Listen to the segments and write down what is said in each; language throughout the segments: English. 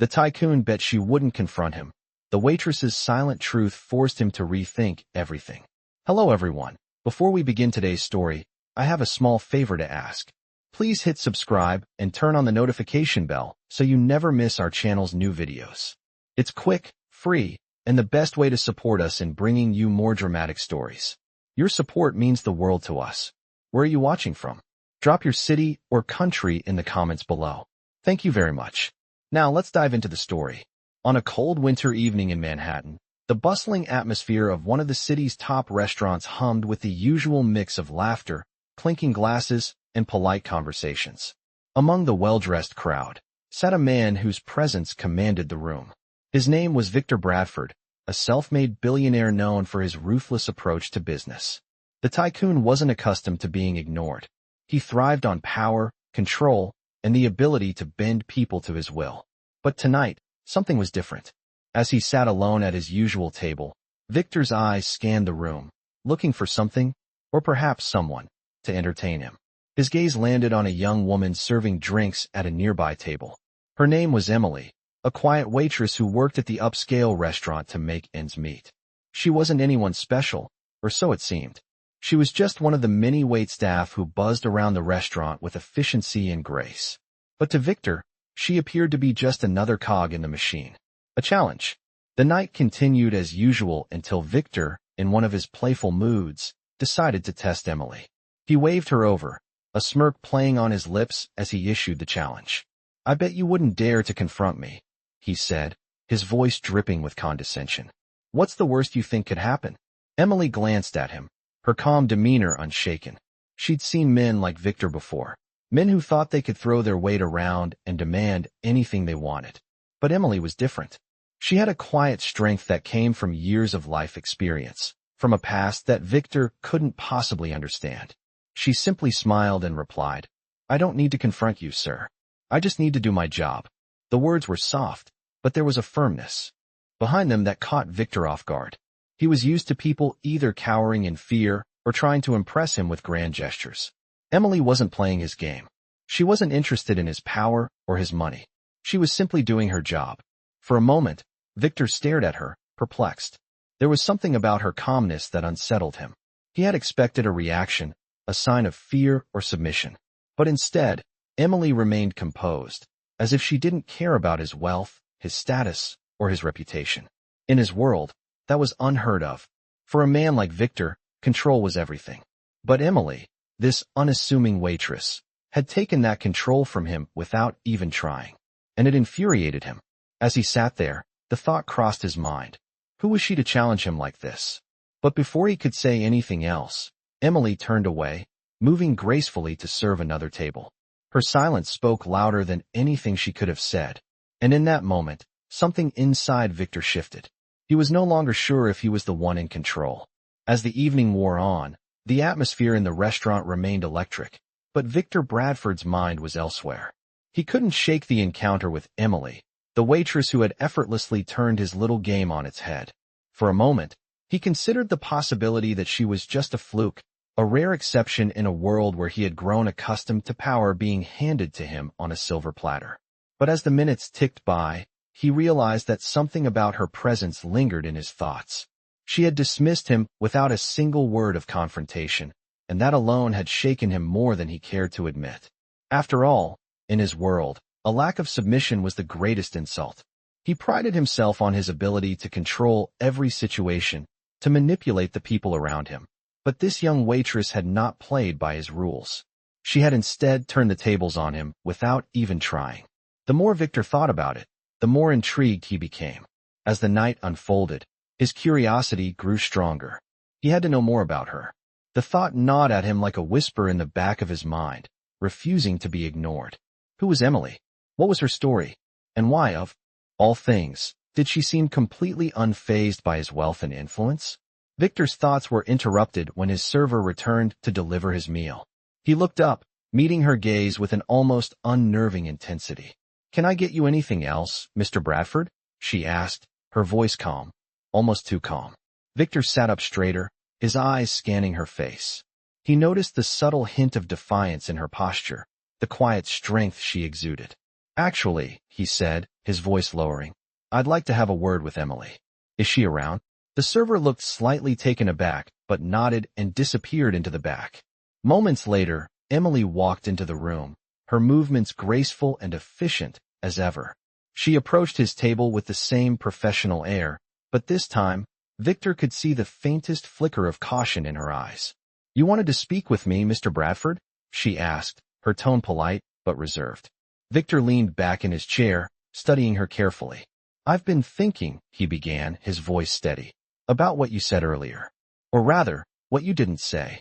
The tycoon bet she wouldn't confront him. The waitress's silent truth forced him to rethink everything. Hello everyone. Before we begin today's story, I have a small favor to ask. Please hit subscribe and turn on the notification bell so you never miss our channel's new videos. It's quick, free, and the best way to support us in bringing you more dramatic stories. Your support means the world to us. Where are you watching from? Drop your city or country in the comments below. Thank you very much. Now let's dive into the story. On a cold winter evening in Manhattan, the bustling atmosphere of one of the city's top restaurants hummed with the usual mix of laughter, clinking glasses, and polite conversations. Among the well-dressed crowd sat a man whose presence commanded the room. His name was Victor Bradford, a self-made billionaire known for his ruthless approach to business. The tycoon wasn't accustomed to being ignored. He thrived on power, control, and the ability to bend people to his will. But tonight, something was different. As he sat alone at his usual table, Victor's eyes scanned the room, looking for something, or perhaps someone, to entertain him. His gaze landed on a young woman serving drinks at a nearby table. Her name was Emily, a quiet waitress who worked at the upscale restaurant to make ends meet. She wasn't anyone special, or so it seemed. She was just one of the many waitstaff who buzzed around the restaurant with efficiency and grace. But to Victor, she appeared to be just another cog in the machine. A challenge. The night continued as usual until Victor, in one of his playful moods, decided to test Emily. He waved her over, a smirk playing on his lips as he issued the challenge. "I bet you wouldn't dare to confront me," he said, his voice dripping with condescension. "What's the worst you think could happen?" Emily glanced at him, her calm demeanor unshaken. She'd seen men like Victor before, men who thought they could throw their weight around and demand anything they wanted. But Emily was different. She had a quiet strength that came from years of life experience, from a past that Victor couldn't possibly understand. She simply smiled and replied, "I don't need to confront you, sir. I just need to do my job." The words were soft, but there was a firmness behind them that caught Victor off guard. He was used to people either cowering in fear or trying to impress him with grand gestures. Emily wasn't playing his game. She wasn't interested in his power or his money. She was simply doing her job. For a moment, Victor stared at her, perplexed. There was something about her calmness that unsettled him. He had expected a reaction, a sign of fear or submission. But instead, Emily remained composed, as if she didn't care about his wealth, his status, or his reputation. In his world, that was unheard of. For a man like Victor, control was everything. But Emily, this unassuming waitress, had taken that control from him without even trying. And it infuriated him. As he sat there, the thought crossed his mind. Who was she to challenge him like this? But before he could say anything else, Emily turned away, moving gracefully to serve another table. Her silence spoke louder than anything she could have said. And in that moment, something inside Victor shifted. He was no longer sure if he was the one in control. As the evening wore on, the atmosphere in the restaurant remained electric, but Victor Bradford's mind was elsewhere. He couldn't shake the encounter with Emily, the waitress who had effortlessly turned his little game on its head. For a moment, he considered the possibility that she was just a fluke, a rare exception in a world where he had grown accustomed to power being handed to him on a silver platter. But as the minutes ticked by, he realized that something about her presence lingered in his thoughts. She had dismissed him without a single word of confrontation, and that alone had shaken him more than he cared to admit. After all, in his world, a lack of submission was the greatest insult. He prided himself on his ability to control every situation, to manipulate the people around him. But this young waitress had not played by his rules. She had instead turned the tables on him without even trying. The more Victor thought about it, the more intrigued he became. As the night unfolded, his curiosity grew stronger. He had to know more about her. The thought gnawed at him like a whisper in the back of his mind, refusing to be ignored. Who was Emily? What was her story? And why, of all things, did she seem completely unfazed by his wealth and influence? Victor's thoughts were interrupted when his server returned to deliver his meal. He looked up, meeting her gaze with an almost unnerving intensity. "Can I get you anything else, Mr. Bradford?" she asked, her voice calm, almost too calm. Victor sat up straighter, his eyes scanning her face. He noticed the subtle hint of defiance in her posture, the quiet strength she exuded. Actually, he said, his voice lowering, I'd like to have a word with Emily. Is she around? The server looked slightly taken aback, but nodded and disappeared into the back. Moments later, Emily walked into the room, her movements graceful and efficient as ever. She approached his table with the same professional air, but this time, Victor could see the faintest flicker of caution in her eyes. You wanted to speak with me, Mr. Bradford? She asked, her tone polite but reserved. Victor leaned back in his chair, studying her carefully. I've been thinking, he began, his voice steady, about what you said earlier. Or rather, what you didn't say.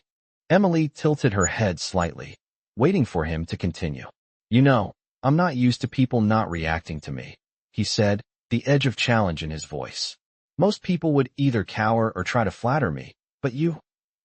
Emily tilted her head slightly, waiting for him to continue. You know, I'm not used to people not reacting to me, he said, the edge of challenge in his voice. Most people would either cower or try to flatter me, but you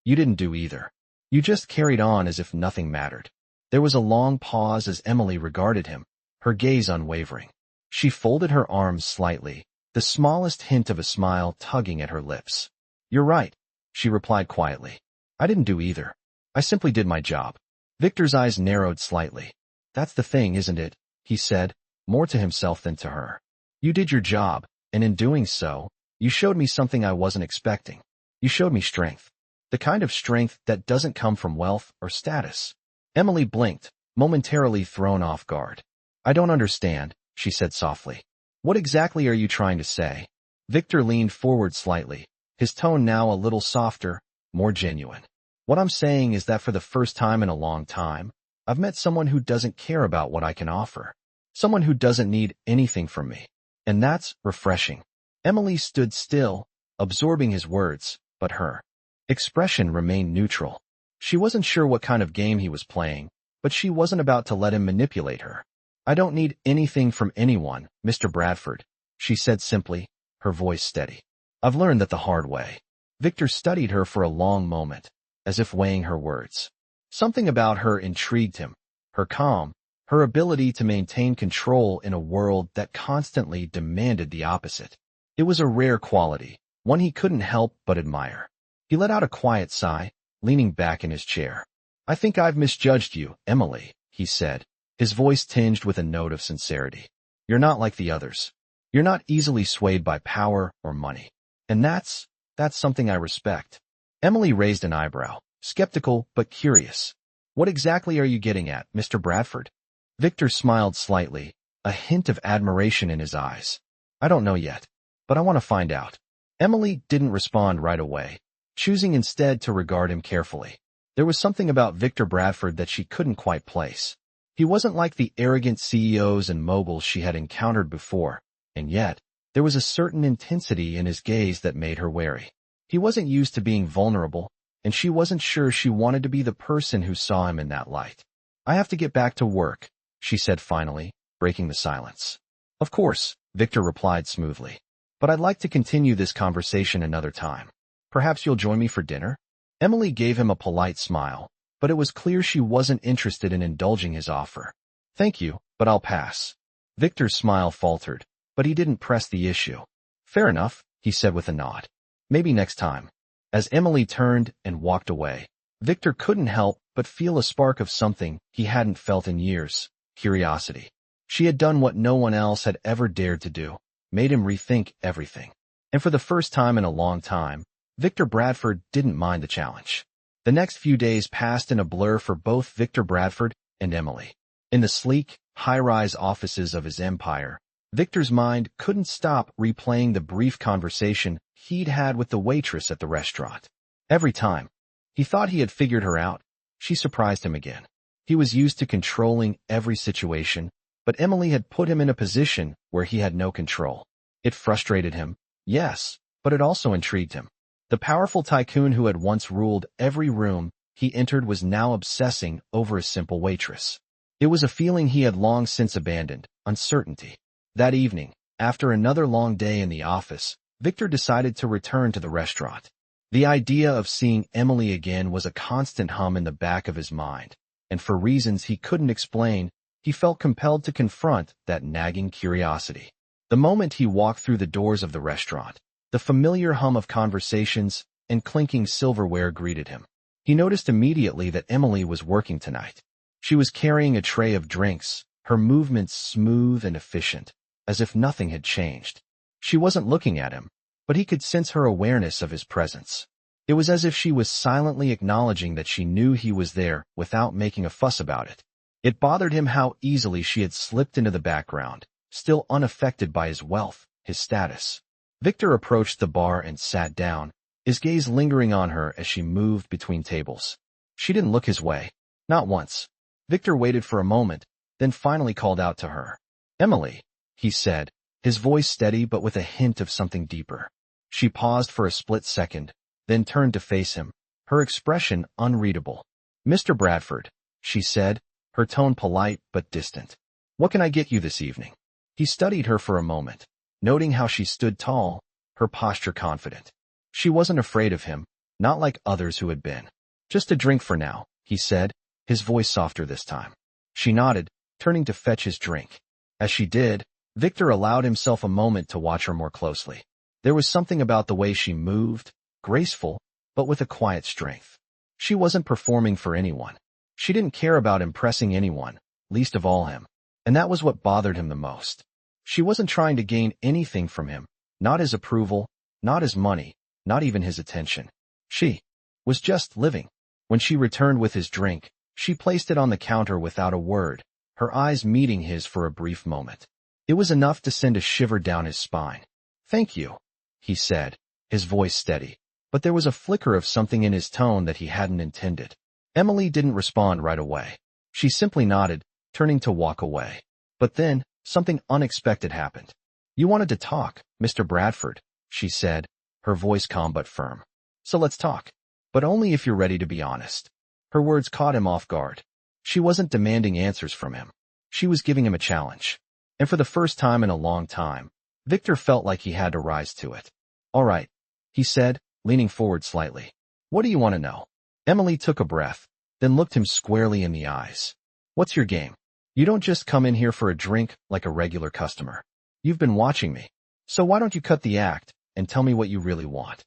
didn't do either. You just carried on as if nothing mattered. There was a long pause as Emily regarded him, her gaze unwavering. She folded her arms slightly, the smallest hint of a smile tugging at her lips. You're right, she replied quietly. I didn't do either. I simply did my job. Victor's eyes narrowed slightly. That's the thing, isn't it? He said, more to himself than to her. You did your job, and in doing so, you showed me something I wasn't expecting. You showed me strength. The kind of strength that doesn't come from wealth or status. Emily blinked, momentarily thrown off guard. I don't understand, she said softly. What exactly are you trying to say? Victor leaned forward slightly, his tone now a little softer, more genuine. What I'm saying is that for the first time in a long time, I've met someone who doesn't care about what I can offer. Someone who doesn't need anything from me. And that's refreshing. Emily stood still, absorbing his words, but her expression remained neutral. She wasn't sure what kind of game he was playing, but she wasn't about to let him manipulate her. I don't need anything from anyone, Mr. Bradford, she said simply, her voice steady. I've learned that the hard way. Victor studied her for a long moment, as if weighing her words. Something about her intrigued him, her calm, her ability to maintain control in a world that constantly demanded the opposite. It was a rare quality, one he couldn't help but admire. He let out a quiet sigh, leaning back in his chair. I think I've misjudged you, Emily, he said, his voice tinged with a note of sincerity. You're not like the others. You're not easily swayed by power or money. And that's something I respect. Emily raised an eyebrow, skeptical but curious. What exactly are you getting at, Mr. Bradford? Victor smiled slightly, a hint of admiration in his eyes. I don't know yet, but I want to find out. Emily didn't respond right away, choosing instead to regard him carefully. There was something about Victor Bradford that she couldn't quite place. He wasn't like the arrogant CEOs and moguls she had encountered before, and yet, there was a certain intensity in his gaze that made her wary. He wasn't used to being vulnerable, and she wasn't sure she wanted to be the person who saw him in that light. I have to get back to work, she said finally, breaking the silence. Of course, Victor replied smoothly. But I'd like to continue this conversation another time. Perhaps you'll join me for dinner? Emily gave him a polite smile, but it was clear she wasn't interested in indulging his offer. Thank you, but I'll pass. Victor's smile faltered, but he didn't press the issue. Fair enough, he said with a nod. Maybe next time. As Emily turned and walked away, Victor couldn't help but feel a spark of something he hadn't felt in years, curiosity. She had done what no one else had ever dared to do, made him rethink everything. And for the first time in a long time, Victor Bradford didn't mind the challenge. The next few days passed in a blur for both Victor Bradford and Emily. In the sleek, high-rise offices of his empire, Victor's mind couldn't stop replaying the brief conversation he'd had with the waitress at the restaurant. Every time he thought he had figured her out, she surprised him again. He was used to controlling every situation, but Emily had put him in a position where he had no control. It frustrated him, yes, but it also intrigued him. The powerful tycoon who had once ruled every room he entered was now obsessing over a simple waitress. It was a feeling he had long since abandoned, uncertainty. That evening, after another long day in the office, Victor decided to return to the restaurant. The idea of seeing Emily again was a constant hum in the back of his mind, and for reasons he couldn't explain, he felt compelled to confront that nagging curiosity. The moment he walked through the doors of the restaurant, the familiar hum of conversations and clinking silverware greeted him. He noticed immediately that Emily was working tonight. She was carrying a tray of drinks, her movements smooth and efficient, as if nothing had changed. She wasn't looking at him, but he could sense her awareness of his presence. It was as if she was silently acknowledging that she knew he was there without making a fuss about it. It bothered him how easily she had slipped into the background, still unaffected by his wealth, his status. Victor approached the bar and sat down, his gaze lingering on her as she moved between tables. She didn't look his way. Not once. Victor waited for a moment, then finally called out to her. "Emily," he said, his voice steady but with a hint of something deeper. She paused for a split second, then turned to face him, her expression unreadable. "Mr. Bradford," she said, her tone polite but distant. "What can I get you this evening?" He studied her for a moment, noting how she stood tall, her posture confident. She wasn't afraid of him, not like others who had been. "Just a drink for now," he said, his voice softer this time. She nodded, turning to fetch his drink. As she did, Victor allowed himself a moment to watch her more closely. There was something about the way she moved, graceful, but with a quiet strength. She wasn't performing for anyone. She didn't care about impressing anyone, least of all him. And that was what bothered him the most. She wasn't trying to gain anything from him, not his approval, not his money, not even his attention. She was just living. When she returned with his drink, she placed it on the counter without a word, her eyes meeting his for a brief moment. It was enough to send a shiver down his spine. "Thank you," he said, his voice steady, but there was a flicker of something in his tone that he hadn't intended. Emily didn't respond right away. She simply nodded, turning to walk away. But then, something unexpected happened. "You wanted to talk, Mr. Bradford," she said, her voice calm but firm. "So let's talk. But only if you're ready to be honest." Her words caught him off guard. She wasn't demanding answers from him. She was giving him a challenge. And for the first time in a long time, Victor felt like he had to rise to it. "All right," he said, leaning forward slightly. "What do you want to know?" Emily took a breath, then looked him squarely in the eyes. "What's your game? You don't just come in here for a drink like a regular customer. You've been watching me. So why don't you cut the act and tell me what you really want?"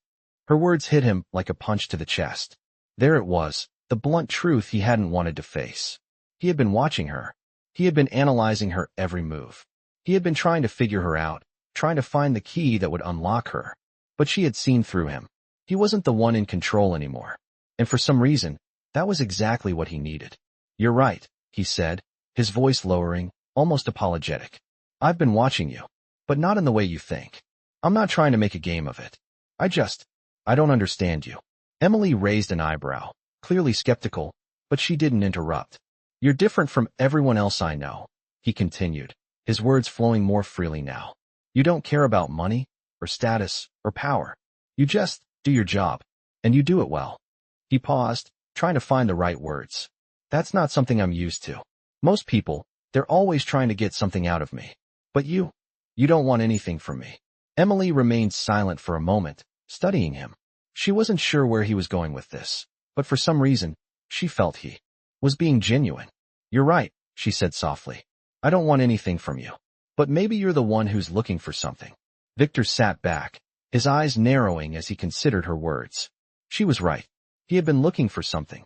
Her words hit him like a punch to the chest. There it was, the blunt truth he hadn't wanted to face. He had been watching her. He had been analyzing her every move. He had been trying to figure her out, trying to find the key that would unlock her. But she had seen through him. He wasn't the one in control anymore. And for some reason, that was exactly what he needed. "You're right," he said, his voice lowering, almost apologetic. "I've been watching you, but not in the way you think. I'm not trying to make a game of it. I don't understand you." Emily raised an eyebrow, clearly skeptical, but she didn't interrupt. "You're different from everyone else I know," he continued, his words flowing more freely now. "You don't care about money, or status, or power. You just do your job, and you do it well." He paused, trying to find the right words. "That's not something I'm used to. Most people, they're always trying to get something out of me. But you don't want anything from me." Emily remained silent for a moment, studying him. She wasn't sure where he was going with this, but for some reason, she felt he was being genuine. "You're right," she said softly. "I don't want anything from you. But maybe you're the one who's looking for something." Victor sat back, his eyes narrowing as he considered her words. She was right. He had been looking for something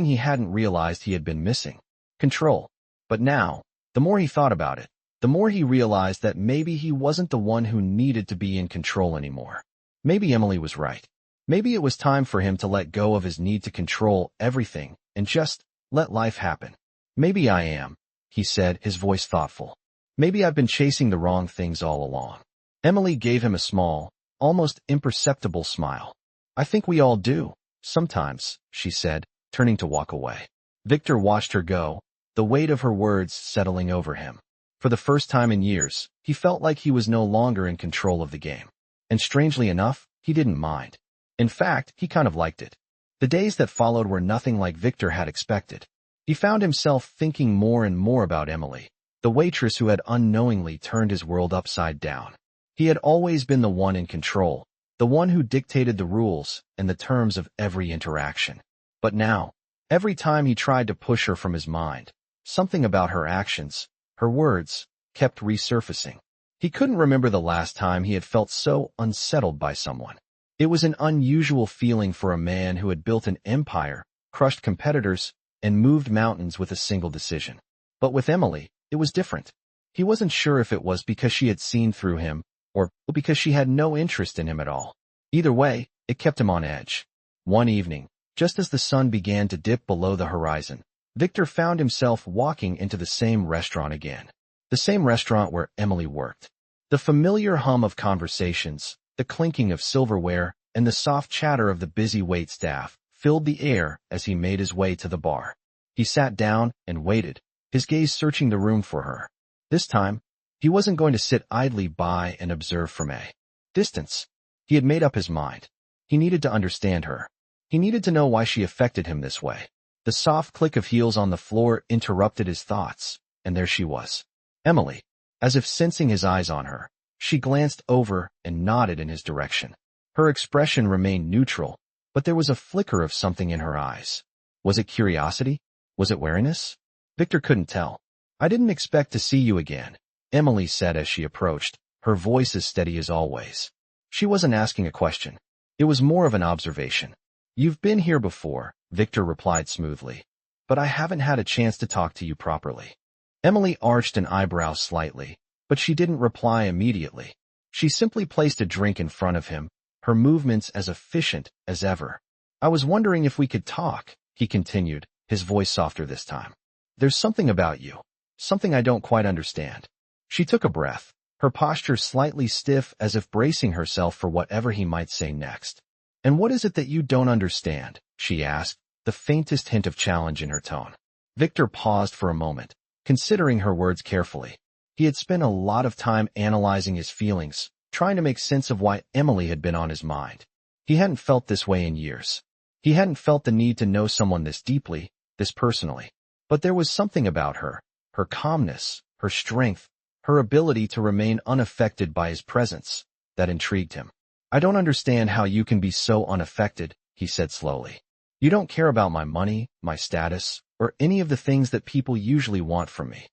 he hadn't realized he had been missing. Control. But now, the more he thought about it, the more he realized that maybe he wasn't the one who needed to be in control anymore. Maybe Emily was right. Maybe it was time for him to let go of his need to control everything and just let life happen. "Maybe I am," he said, his voice thoughtful. "Maybe I've been chasing the wrong things all along." Emily gave him a small, almost imperceptible smile. "I think we all do, sometimes," she said, turning to walk away. Victor watched her go, the weight of her words settling over him. For the first time in years, he felt like he was no longer in control of the game. And strangely enough, he didn't mind. In fact, he kind of liked it. The days that followed were nothing like Victor had expected. He found himself thinking more and more about Emily, the waitress who had unknowingly turned his world upside down. He had always been the one in control, the one who dictated the rules and the terms of every interaction. But now, every time he tried to push her from his mind, something about her actions, her words, kept resurfacing. He couldn't remember the last time he had felt so unsettled by someone. It was an unusual feeling for a man who had built an empire, crushed competitors, and moved mountains with a single decision. But with Emily, it was different. He wasn't sure if it was because she had seen through him, or because she had no interest in him at all. Either way, it kept him on edge. One evening, just as the sun began to dip below the horizon, Victor found himself walking into the same restaurant again. The same restaurant where Emily worked. The familiar hum of conversations, the clinking of silverware, and the soft chatter of the busy wait staff filled the air as he made his way to the bar. He sat down and waited, his gaze searching the room for her. This time, he wasn't going to sit idly by and observe from a distance. He had made up his mind. He needed to understand her. He needed to know why she affected him this way. The soft click of heels on the floor interrupted his thoughts, and there she was. Emily. As if sensing his eyes on her, she glanced over and nodded in his direction. Her expression remained neutral, but there was a flicker of something in her eyes. Was it curiosity? Was it wariness? Victor couldn't tell. I didn't expect to see you again, Emily said as she approached, her voice as steady as always. She wasn't asking a question. It was more of an observation. You've been here before, Victor replied smoothly. But I haven't had a chance to talk to you properly. Emily arched an eyebrow slightly, but she didn't reply immediately. She simply placed a drink in front of him, her movements as efficient as ever. I was wondering if we could talk, he continued, his voice softer this time. There's something about you. Something I don't quite understand. She took a breath, her posture slightly stiff as if bracing herself for whatever he might say next. And what is it that you don't understand? She asked, the faintest hint of challenge in her tone. Victor paused for a moment, considering her words carefully. He had spent a lot of time analyzing his feelings, trying to make sense of why Emily had been on his mind. He hadn't felt this way in years. He hadn't felt the need to know someone this deeply, this personally. But there was something about her calmness, her strength, her ability to remain unaffected by his presence, that intrigued him. I don't understand how you can be so unaffected, he said slowly. You don't care about my money, my status, or any of the things that people usually want from me.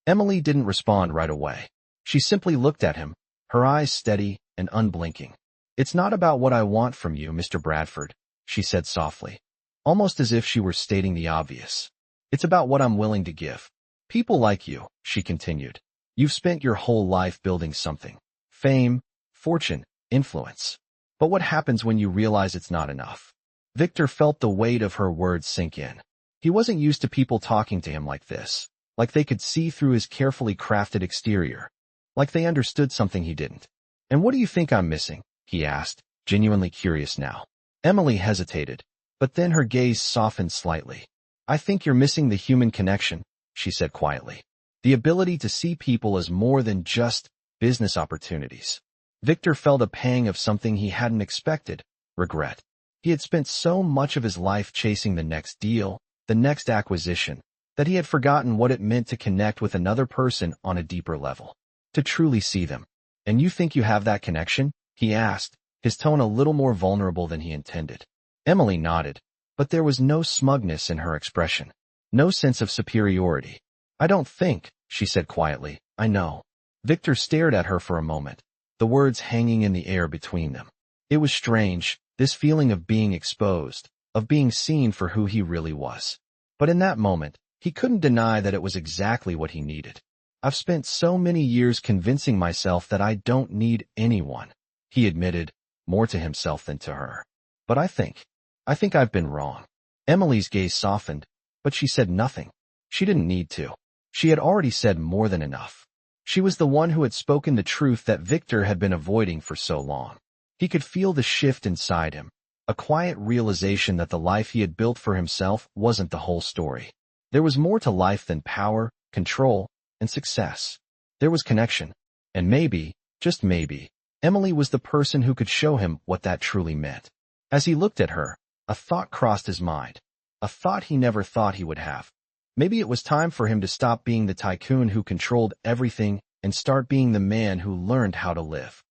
Emily didn't respond right away. She simply looked at him, her eyes steady and unblinking. It's not about what I want from you, Mr. Bradford, she said softly, almost as if she were stating the obvious. It's about what I'm willing to give. People like you, she continued. You've spent your whole life building something. Fame, fortune, influence. But what happens when you realize it's not enough? Victor felt the weight of her words sink in. He wasn't used to people talking to him like this, like they could see through his carefully crafted exterior, like they understood something he didn't. And what do you think I'm missing? He asked, genuinely curious now. Emily hesitated, but then her gaze softened slightly. I think you're missing the human connection, she said quietly. The ability to see people as more than just business opportunities. Victor felt a pang of something he hadn't expected, regret. He had spent so much of his life chasing the next deal, the next acquisition, that he had forgotten what it meant to connect with another person on a deeper level. To truly see them. And you think you have that connection? He asked, his tone a little more vulnerable than he intended. Emily nodded, but there was no smugness in her expression, no sense of superiority. I don't think, she said quietly, I know. Victor stared at her for a moment, the words hanging in the air between them. It was strange, this feeling of being exposed, of being seen for who he really was. But in that moment, he couldn't deny that it was exactly what he needed. I've spent so many years convincing myself that I don't need anyone, he admitted, more to himself than to her. But I think I've been wrong. Emily's gaze softened, but she said nothing. She didn't need to. She had already said more than enough. She was the one who had spoken the truth that Victor had been avoiding for so long. He could feel the shift inside him, a quiet realization that the life he had built for himself wasn't the whole story. There was more to life than power, control, and success. There was connection. And maybe, just maybe, Emily was the person who could show him what that truly meant. As he looked at her, a thought crossed his mind, a thought he never thought he would have. Maybe it was time for him to stop being the tycoon who controlled everything and start being the man who learned how to live.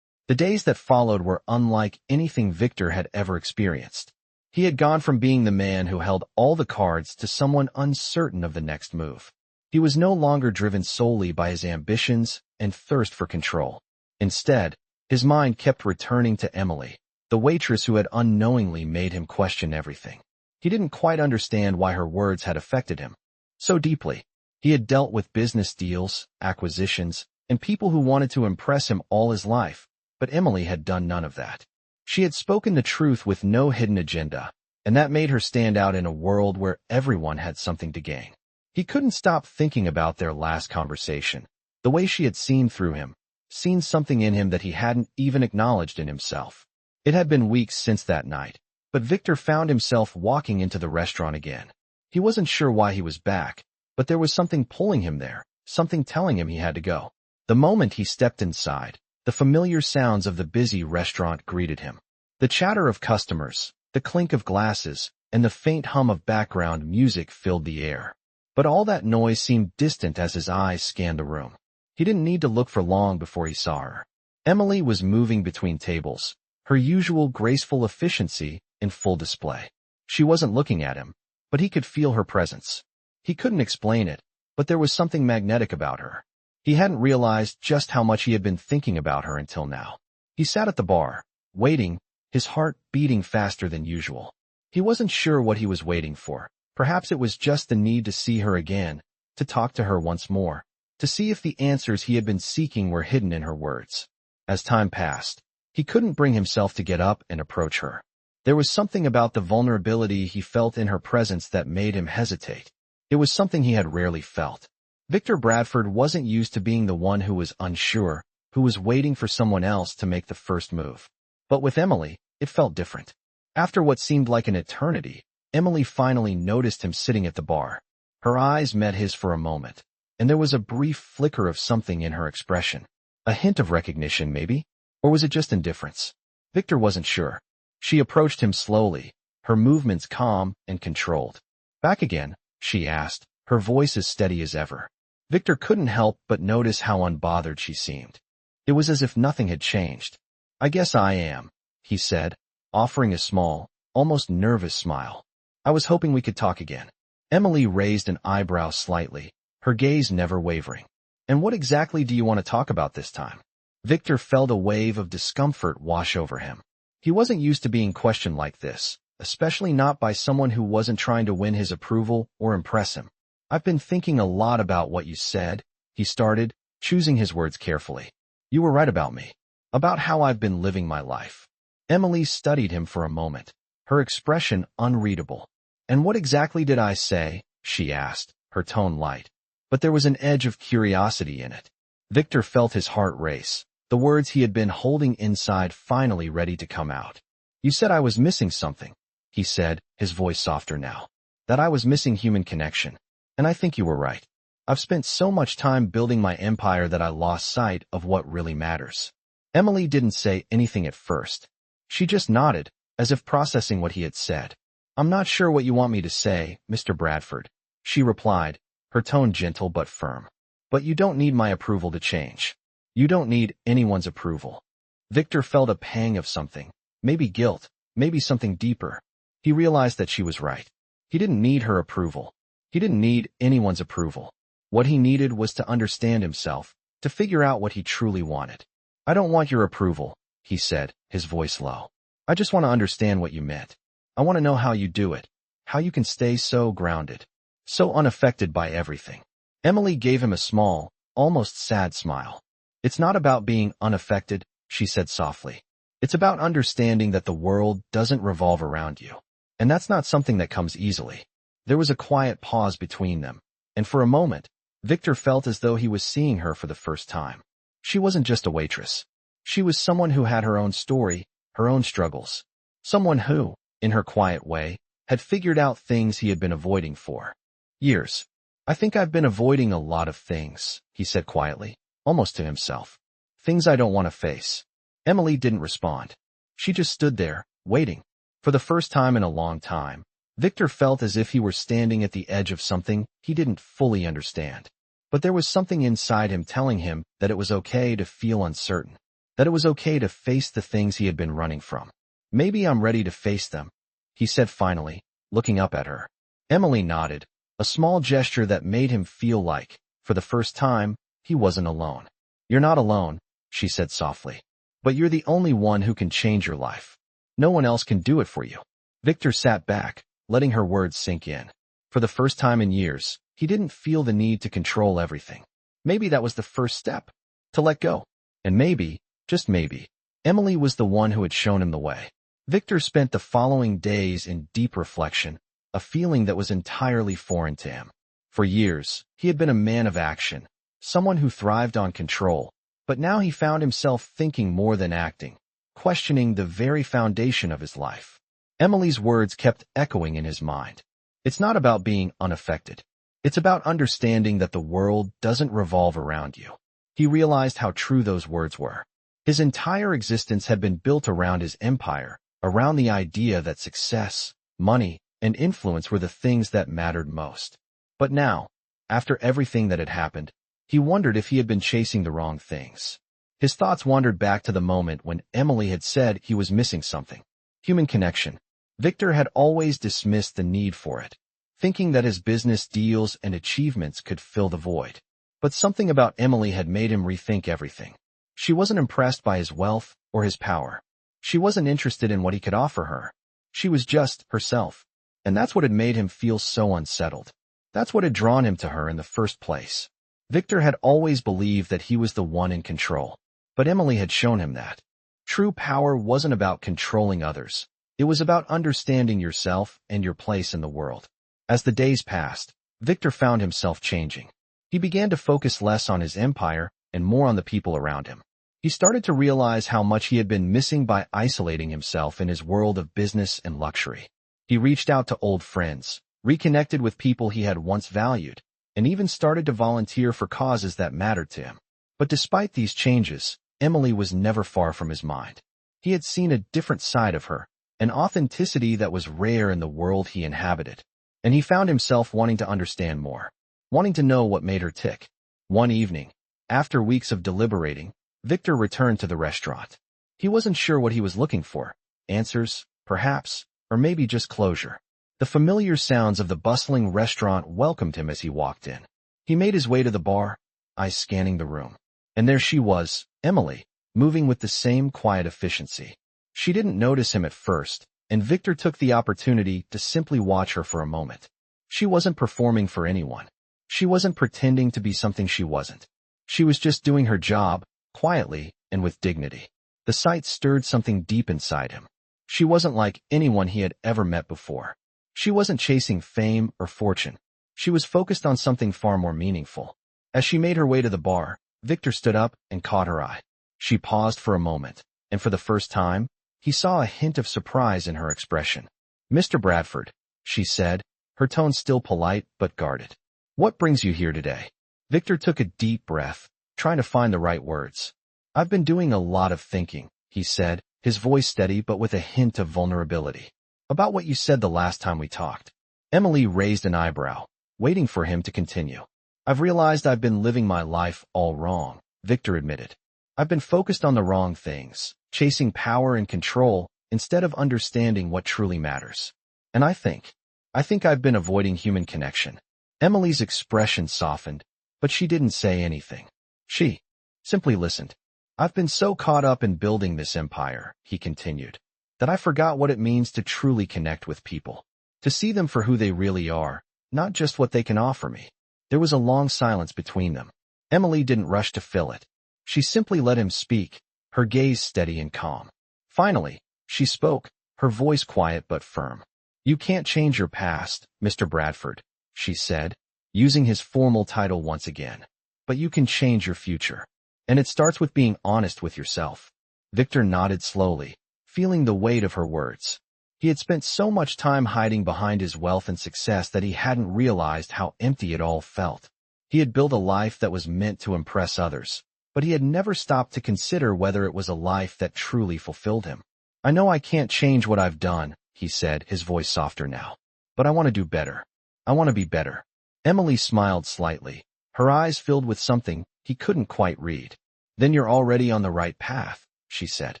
The days that followed were unlike anything Victor had ever experienced. He had gone from being the man who held all the cards to someone uncertain of the next move. He was no longer driven solely by his ambitions and thirst for control. Instead, his mind kept returning to Emily, the waitress who had unknowingly made him question everything. He didn't quite understand why her words had affected him so deeply. He had dealt with business deals, acquisitions, and people who wanted to impress him all his life, but Emily had done none of that. She had spoken the truth with no hidden agenda, and that made her stand out in a world where everyone had something to gain. He couldn't stop thinking about their last conversation, the way she had seen through him, seen something in him that he hadn't even acknowledged in himself. It had been weeks since that night, but Victor found himself walking into the restaurant again. He wasn't sure why he was back, but there was something pulling him there, something telling him he had to go. The moment he stepped inside, the familiar sounds of the busy restaurant greeted him. The chatter of customers, the clink of glasses, and the faint hum of background music filled the air. But all that noise seemed distant as his eyes scanned the room. He didn't need to look for long before he saw her. Emily was moving between tables, her usual graceful efficiency in full display. She wasn't looking at him, but he could feel her presence. He couldn't explain it, but there was something magnetic about her. He hadn't realized just how much he had been thinking about her until now. He sat at the bar, waiting, his heart beating faster than usual. He wasn't sure what he was waiting for. Perhaps it was just the need to see her again, to talk to her once more, to see if the answers he had been seeking were hidden in her words. As time passed, he couldn't bring himself to get up and approach her. There was something about the vulnerability he felt in her presence that made him hesitate. It was something he had rarely felt. Victor Bradford wasn't used to being the one who was unsure, who was waiting for someone else to make the first move. But with Emily, it felt different. After what seemed like an eternity, Emily finally noticed him sitting at the bar. Her eyes met his for a moment, and there was a brief flicker of something in her expression. A hint of recognition, maybe? Or was it just indifference? Victor wasn't sure. She approached him slowly, her movements calm and controlled. "Back again?" she asked, her voice as steady as ever. Victor couldn't help but notice how unbothered she seemed. It was as if nothing had changed. "I guess I am," he said, offering a small, almost nervous smile. "I was hoping we could talk again." Emily raised an eyebrow slightly, her gaze never wavering. "And what exactly do you want to talk about this time?" Victor felt a wave of discomfort wash over him. He wasn't used to being questioned like this, especially not by someone who wasn't trying to win his approval or impress him. "I've been thinking a lot about what you said," he started, choosing his words carefully. "You were right about me. About how I've been living my life." Emily studied him for a moment, her expression unreadable. "And what exactly did I say?" she asked, her tone light. But there was an edge of curiosity in it. Victor felt his heart race, the words he had been holding inside finally ready to come out. "You said I was missing something," he said, his voice softer now. "That I was missing human connection. And I think you were right. I've spent so much time building my empire that I lost sight of what really matters." Emily didn't say anything at first. She just nodded, as if processing what he had said. "I'm not sure what you want me to say, Mr. Bradford," she replied, her tone gentle but firm. "But you don't need my approval to change. You don't need anyone's approval." Victor felt a pang of something, maybe guilt, maybe something deeper. He realized that she was right. He didn't need her approval. He didn't need anyone's approval. What he needed was to understand himself, to figure out what he truly wanted. "I don't want your approval," he said, his voice low. "I just want to understand what you meant. I want to know how you do it, how you can stay so grounded, so unaffected by everything." Emily gave him a small, almost sad smile. "It's not about being unaffected," she said softly. "It's about understanding that the world doesn't revolve around you. And that's not something that comes easily." There was a quiet pause between them, and for a moment, Victor felt as though he was seeing her for the first time. She wasn't just a waitress. She was someone who had her own story, her own struggles. Someone who, in her quiet way, had figured out things he had been avoiding for years. "I think I've been avoiding a lot of things," he said quietly, almost to himself. "Things I don't want to face." Emily didn't respond. She just stood there, waiting. For the first time in a long time, Victor felt as if he were standing at the edge of something he didn't fully understand. But there was something inside him telling him that it was okay to feel uncertain, that it was okay to face the things he had been running from. "Maybe I'm ready to face them," he said finally, looking up at her. Emily nodded, a small gesture that made him feel like, for the first time, he wasn't alone. "You're not alone," she said softly. "But you're the only one who can change your life. No one else can do it for you." Victor sat back, letting her words sink in. For the first time in years, He didn't feel the need to control everything. Maybe that was the first step, to let go. And maybe, just maybe, Emily was the one who had shown him the way. Victor spent the following days in deep reflection, a feeling that was entirely foreign to him. For years, he had been a man of action, someone who thrived on control, but now he found himself thinking more than acting, questioning the very foundation of his life. Emily's words kept echoing in his mind. It's not about being unaffected. It's about understanding that the world doesn't revolve around you. He realized how true those words were. His entire existence had been built around his empire, around the idea that success, money, and influence were the things that mattered most. But now, after everything that had happened, he wondered if he had been chasing the wrong things. His thoughts wandered back to the moment when Emily had said he was missing something. Human connection. Victor had always dismissed the need for it, thinking that his business deals and achievements could fill the void. But something about Emily had made him rethink everything. She wasn't impressed by his wealth or his power. She wasn't interested in what he could offer her. She was just herself. And that's what had made him feel so unsettled. That's what had drawn him to her in the first place. Victor had always believed that he was the one in control. But Emily had shown him that. True power wasn't about controlling others. It was about understanding yourself and your place in the world. As the days passed, Victor found himself changing. He began to focus less on his empire and more on the people around him. He started to realize how much he had been missing by isolating himself in his world of business and luxury. He reached out to old friends, reconnected with people he had once valued, and even started to volunteer for causes that mattered to him. But despite these changes, Emily was never far from his mind. He had seen a different side of her, an authenticity that was rare in the world he inhabited. And he found himself wanting to understand more, wanting to know what made her tick. One evening, after weeks of deliberating, Victor returned to the restaurant. He wasn't sure what he was looking for. Answers, perhaps, or maybe just closure. The familiar sounds of the bustling restaurant welcomed him as he walked in. He made his way to the bar, eyes scanning the room. And there she was, Emily, moving with the same quiet efficiency. She didn't notice him at first, and Victor took the opportunity to simply watch her for a moment. She wasn't performing for anyone. She wasn't pretending to be something she wasn't. She was just doing her job, quietly and with dignity. The sight stirred something deep inside him. She wasn't like anyone he had ever met before. She wasn't chasing fame or fortune. She was focused on something far more meaningful. As she made her way to the bar, Victor stood up and caught her eye. She paused for a moment, and for the first time, he saw a hint of surprise in her expression. "Mr. Bradford," she said, her tone still polite but guarded. "What brings you here today?" Victor took a deep breath, trying to find the right words. "I've been doing a lot of thinking," he said, his voice steady but with a hint of vulnerability. "About what you said the last time we talked." Emily raised an eyebrow, waiting for him to continue. "I've realized I've been living my life all wrong," Victor admitted. "I've been focused on the wrong things, chasing power and control instead of understanding what truly matters. And I think I've been avoiding human connection." Emily's expression softened, but she didn't say anything. She simply listened. "I've been so caught up in building this empire," he continued, "that I forgot what it means to truly connect with people, to see them for who they really are, not just what they can offer me." There was a long silence between them. Emily didn't rush to fill it. She simply let him speak, her gaze steady and calm. Finally, she spoke, her voice quiet but firm. "You can't change your past, Mr. Bradford," she said, using his formal title once again. "But you can change your future. And it starts with being honest with yourself." Victor nodded slowly, feeling the weight of her words. He had spent so much time hiding behind his wealth and success that he hadn't realized how empty it all felt. He had built a life that was meant to impress others, but he had never stopped to consider whether it was a life that truly fulfilled him. "I know I can't change what I've done," he said, his voice softer now. "But I want to do better. I want to be better." Emily smiled slightly, her eyes filled with something he couldn't quite read. "Then you're already on the right path," she said.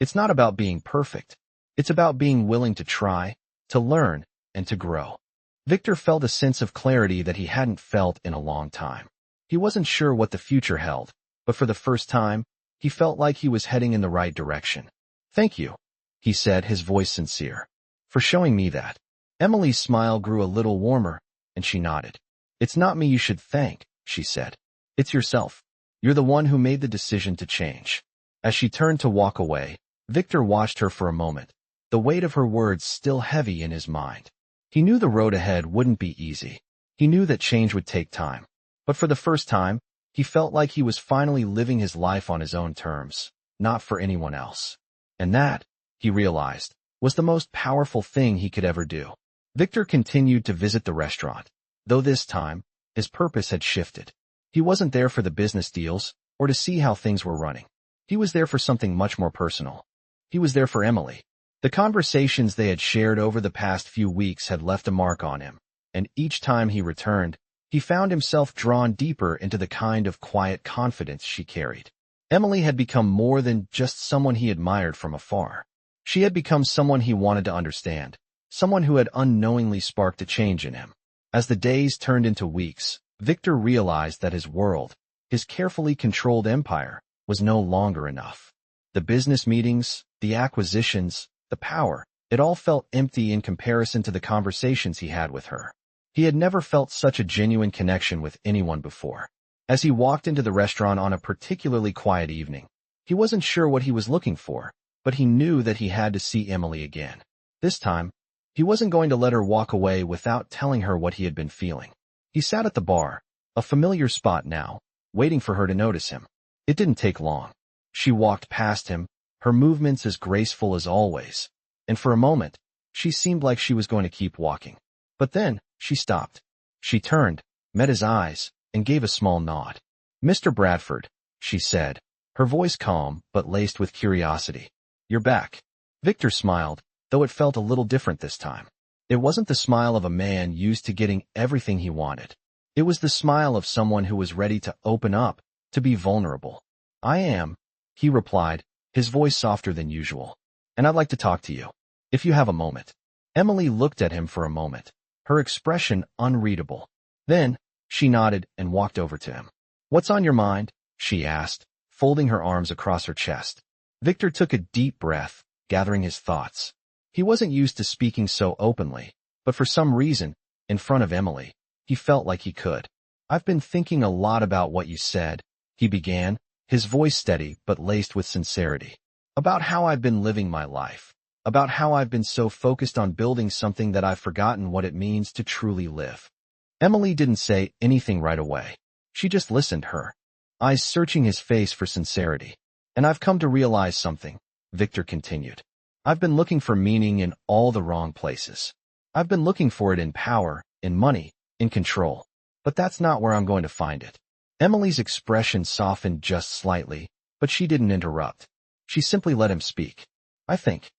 "It's not about being perfect. It's about being willing to try, to learn, and to grow." Victor felt a sense of clarity that he hadn't felt in a long time. He wasn't sure what the future held, but for the first time, he felt like he was heading in the right direction. "Thank you," he said, his voice sincere, "for showing me that." Emily's smile grew a little warmer, and she nodded. "It's not me you should thank," she said. "It's yourself. You're the one who made the decision to change." As she turned to walk away, Victor watched her for a moment, the weight of her words still heavy in his mind. He knew the road ahead wouldn't be easy. He knew that change would take time. But for the first time, he felt like he was finally living his life on his own terms, not for anyone else. And that, he realized, was the most powerful thing he could ever do. Victor continued to visit the restaurant, though this time, his purpose had shifted. He wasn't there for the business deals or to see how things were running. He was there for something much more personal. He was there for Emily. The conversations they had shared over the past few weeks had left a mark on him, and each time he returned, he found himself drawn deeper into the kind of quiet confidence she carried. Emily had become more than just someone he admired from afar. She had become someone he wanted to understand, someone who had unknowingly sparked a change in him. As the days turned into weeks, Victor realized that his world, his carefully controlled empire, was no longer enough. The business meetings, the acquisitions, the power, it all felt empty in comparison to the conversations he had with her. He had never felt such a genuine connection with anyone before. As he walked into the restaurant on a particularly quiet evening, he wasn't sure what he was looking for, but he knew that he had to see Emily again. This time, he wasn't going to let her walk away without telling her what he had been feeling. He sat at the bar, a familiar spot now, waiting for her to notice him. It didn't take long. She walked past him, her movements as graceful as always, and for a moment, she seemed like she was going to keep walking. But then, she stopped. She turned, met his eyes, and gave a small nod. "Mr. Bradford," she said, her voice calm but laced with curiosity. "You're back." Victor smiled, though it felt a little different this time. It wasn't the smile of a man used to getting everything he wanted. It was the smile of someone who was ready to open up, to be vulnerable. "I am," he replied, his voice softer than usual. "And I'd like to talk to you, if you have a moment." Emily looked at him for a moment, her expression unreadable. Then, she nodded and walked over to him. "What's on your mind?" she asked, folding her arms across her chest. Victor took a deep breath, gathering his thoughts. He wasn't used to speaking so openly, but for some reason, in front of Emily, he felt like he could. "I've been thinking a lot about what you said," he began, his voice steady but laced with sincerity. "About how I've been living my life. About how I've been so focused on building something that I've forgotten what it means to truly live." Emily didn't say anything right away. She just listened, her eyes searching his face for sincerity. "And I've come to realize something," Victor continued. "I've been looking for meaning in all the wrong places. I've been looking for it in power, in money, in control. But that's not where I'm going to find it." Emily's expression softened just slightly, but she didn't interrupt. She simply let him speak. I think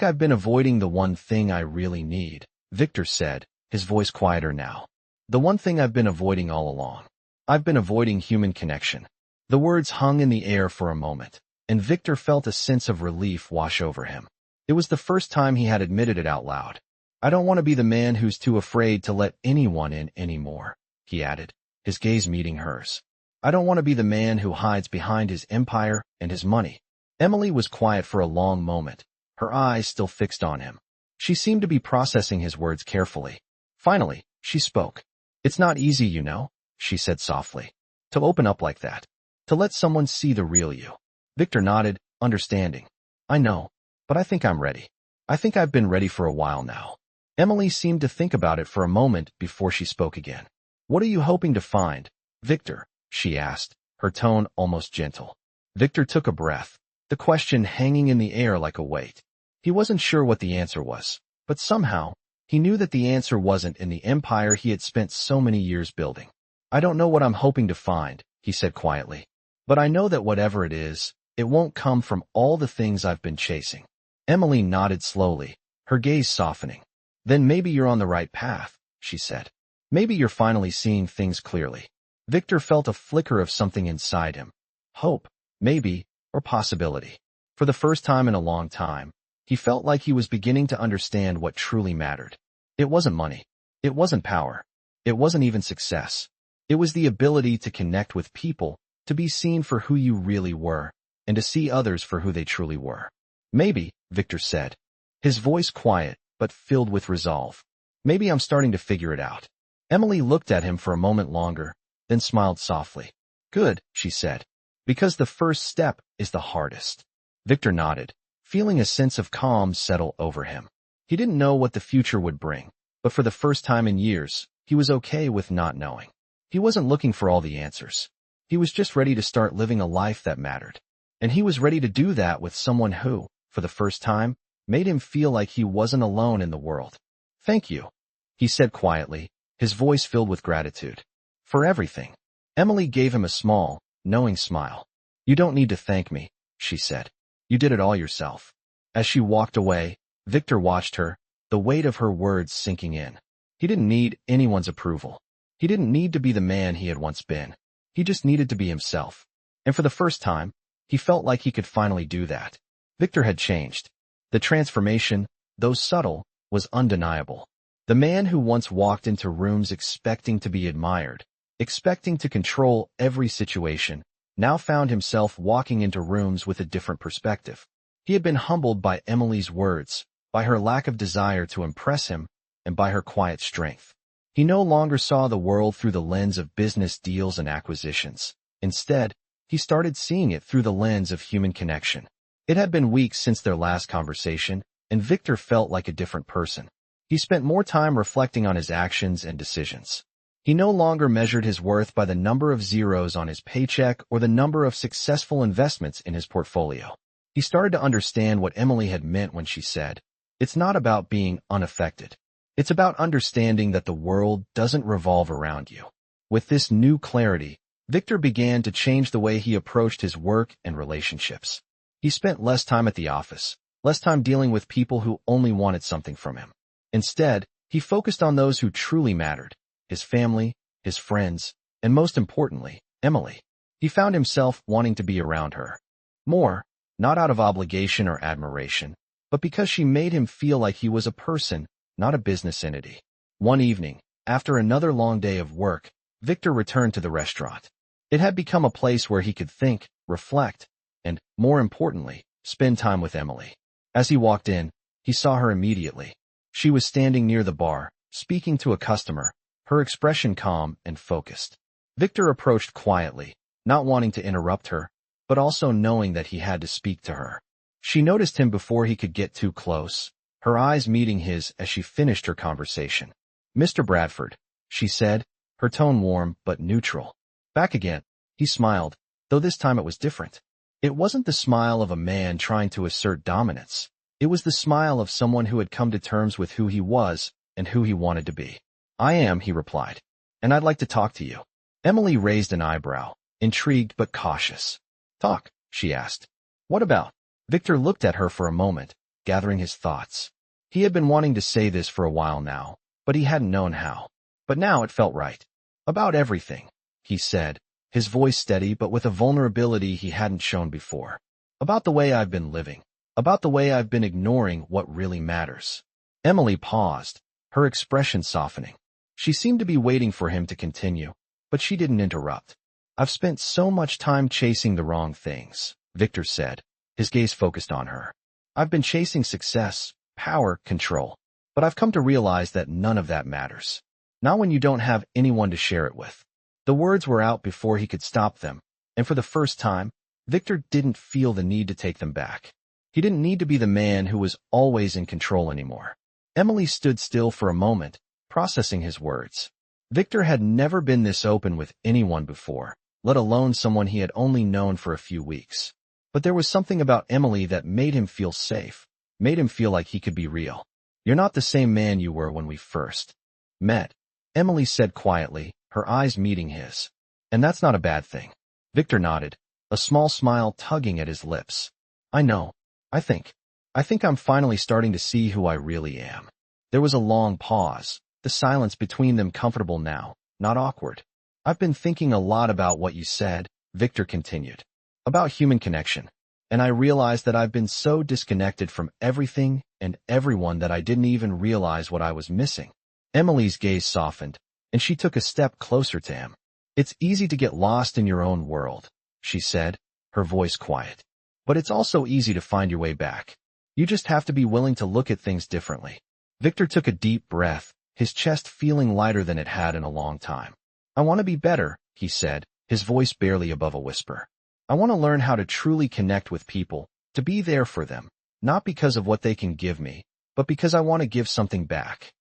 I've been avoiding the one thing I really need," Victor said, his voice quieter now. "The one thing I've been avoiding all along. I've been avoiding human connection." The words hung in the air for a moment, and Victor felt a sense of relief wash over him. It was the first time he had admitted it out loud. "I don't want to be the man who's too afraid to let anyone in anymore," he added, his gaze meeting hers. "I don't want to be the man who hides behind his empire and his money." Emily was quiet for a long moment, her eyes still fixed on him. She seemed to be processing his words carefully. Finally, she spoke. "It's not easy, you know," she said softly, "to open up like that, to let someone see the real you." Victor nodded, understanding. "I know, but I think I'm ready. I think I've been ready for a while now." Emily seemed to think about it for a moment before she spoke again. "What are you hoping to find, Victor?" she asked, her tone almost gentle. Victor took a breath, the question hanging in the air like a weight. He wasn't sure what the answer was, but somehow, he knew that the answer wasn't in the empire he had spent so many years building. "I don't know what I'm hoping to find," he said quietly. "But I know that whatever it is, it won't come from all the things I've been chasing." Emily nodded slowly, her gaze softening. "Then maybe you're on the right path," she said. "Maybe you're finally seeing things clearly." Victor felt a flicker of something inside him. Hope, maybe, or possibility. For the first time in a long time, he felt like he was beginning to understand what truly mattered. It wasn't money. It wasn't power. It wasn't even success. It was the ability to connect with people, to be seen for who you really were, and to see others for who they truly were. "Maybe," Victor said, his voice quiet but filled with resolve. "Maybe I'm starting to figure it out." Emily looked at him for a moment longer, then smiled softly. Good, she said. Because the first step is the hardest. Victor nodded, feeling a sense of calm settle over him. He didn't know what the future would bring, but for the first time in years, he was okay with not knowing. He wasn't looking for all the answers. He was just ready to start living a life that mattered. And he was ready to do that with someone who, for the first time, made him feel like he wasn't alone in the world. Thank you, he said quietly, his voice filled with gratitude. For everything. Emily gave him a small, knowing smile. You don't need to thank me, she said. You did it all yourself. As she walked away, Victor watched her, the weight of her words sinking in. He didn't need anyone's approval. He didn't need to be the man he had once been. He just needed to be himself. And for the first time, he felt like he could finally do that. Victor had changed. The transformation, though subtle, was undeniable. The man who once walked into rooms expecting to be admired, expecting to control every situation, now found himself walking into rooms with a different perspective. He had been humbled by Emily's words, by her lack of desire to impress him, and by her quiet strength. He no longer saw the world through the lens of business deals and acquisitions. Instead, he started seeing it through the lens of human connection. It had been weeks since their last conversation, and Victor felt like a different person. He spent more time reflecting on his actions and decisions. He no longer measured his worth by the number of zeros on his paycheck or the number of successful investments in his portfolio. He started to understand what Emily had meant when she said, "It's not about being unaffected. It's about understanding that the world doesn't revolve around you." With this new clarity, Victor began to change the way he approached his work and relationships. He spent less time at the office, less time dealing with people who only wanted something from him. Instead, he focused on those who truly mattered, his family, his friends, and most importantly, Emily. He found himself wanting to be around her. More, not out of obligation or admiration, but because she made him feel like he was a person, not a business entity. One evening, after another long day of work, Victor returned to the restaurant. It had become a place where he could think, reflect, and, more importantly, spend time with Emily. As he walked in, he saw her immediately. She was standing near the bar, speaking to a customer, her expression calm and focused. Victor approached quietly, not wanting to interrupt her, but also knowing that he had to speak to her. She noticed him before he could get too close, her eyes meeting his as she finished her conversation. "Mr. Bradford," she said, her tone warm but neutral. "Back again." He smiled, though this time it was different. It wasn't the smile of a man trying to assert dominance. It was the smile of someone who had come to terms with who he was and who he wanted to be. "I am," he replied, "and I'd like to talk to you." Emily raised an eyebrow, intrigued but cautious. "Talk?" she asked. "What about?" Victor looked at her for a moment, gathering his thoughts. He had been wanting to say this for a while now, but he hadn't known how. But now it felt right. "About everything," he said, his voice steady but with a vulnerability he hadn't shown before. "About the way I've been living. About the way I've been ignoring what really matters." Emily paused, her expression softening. She seemed to be waiting for him to continue, but she didn't interrupt. "I've spent so much time chasing the wrong things," Victor said, his gaze focused on her. "I've been chasing success, power, control, but I've come to realize that none of that matters. Not when you don't have anyone to share it with." The words were out before he could stop them, and for the first time, Victor didn't feel the need to take them back. He didn't need to be the man who was always in control anymore. Emily stood still for a moment, processing his words. Victor had never been this open with anyone before, let alone someone he had only known for a few weeks. But there was something about Emily that made him feel safe, made him feel like he could be real. "You're not the same man you were when we first met," Emily said quietly, her eyes meeting his. "And that's not a bad thing." Victor nodded, a small smile tugging at his lips. "I know. I think I'm finally starting to see who I really am." There was a long pause, the silence between them comfortable now, not awkward. "I've been thinking a lot about what you said," Victor continued, "about human connection, and I realized that I've been so disconnected from everything and everyone that I didn't even realize what I was missing." Emily's gaze softened, and she took a step closer to him. "It's easy to get lost in your own world," she said, her voice quiet. "But it's also easy to find your way back. You just have to be willing to look at things differently." Victor took a deep breath, his chest feeling lighter than it had in a long time. "I want to be better," he said, his voice barely above a whisper. "I want to learn how to truly connect with people, to be there for them, not because of what they can give me, but because I want to give something back."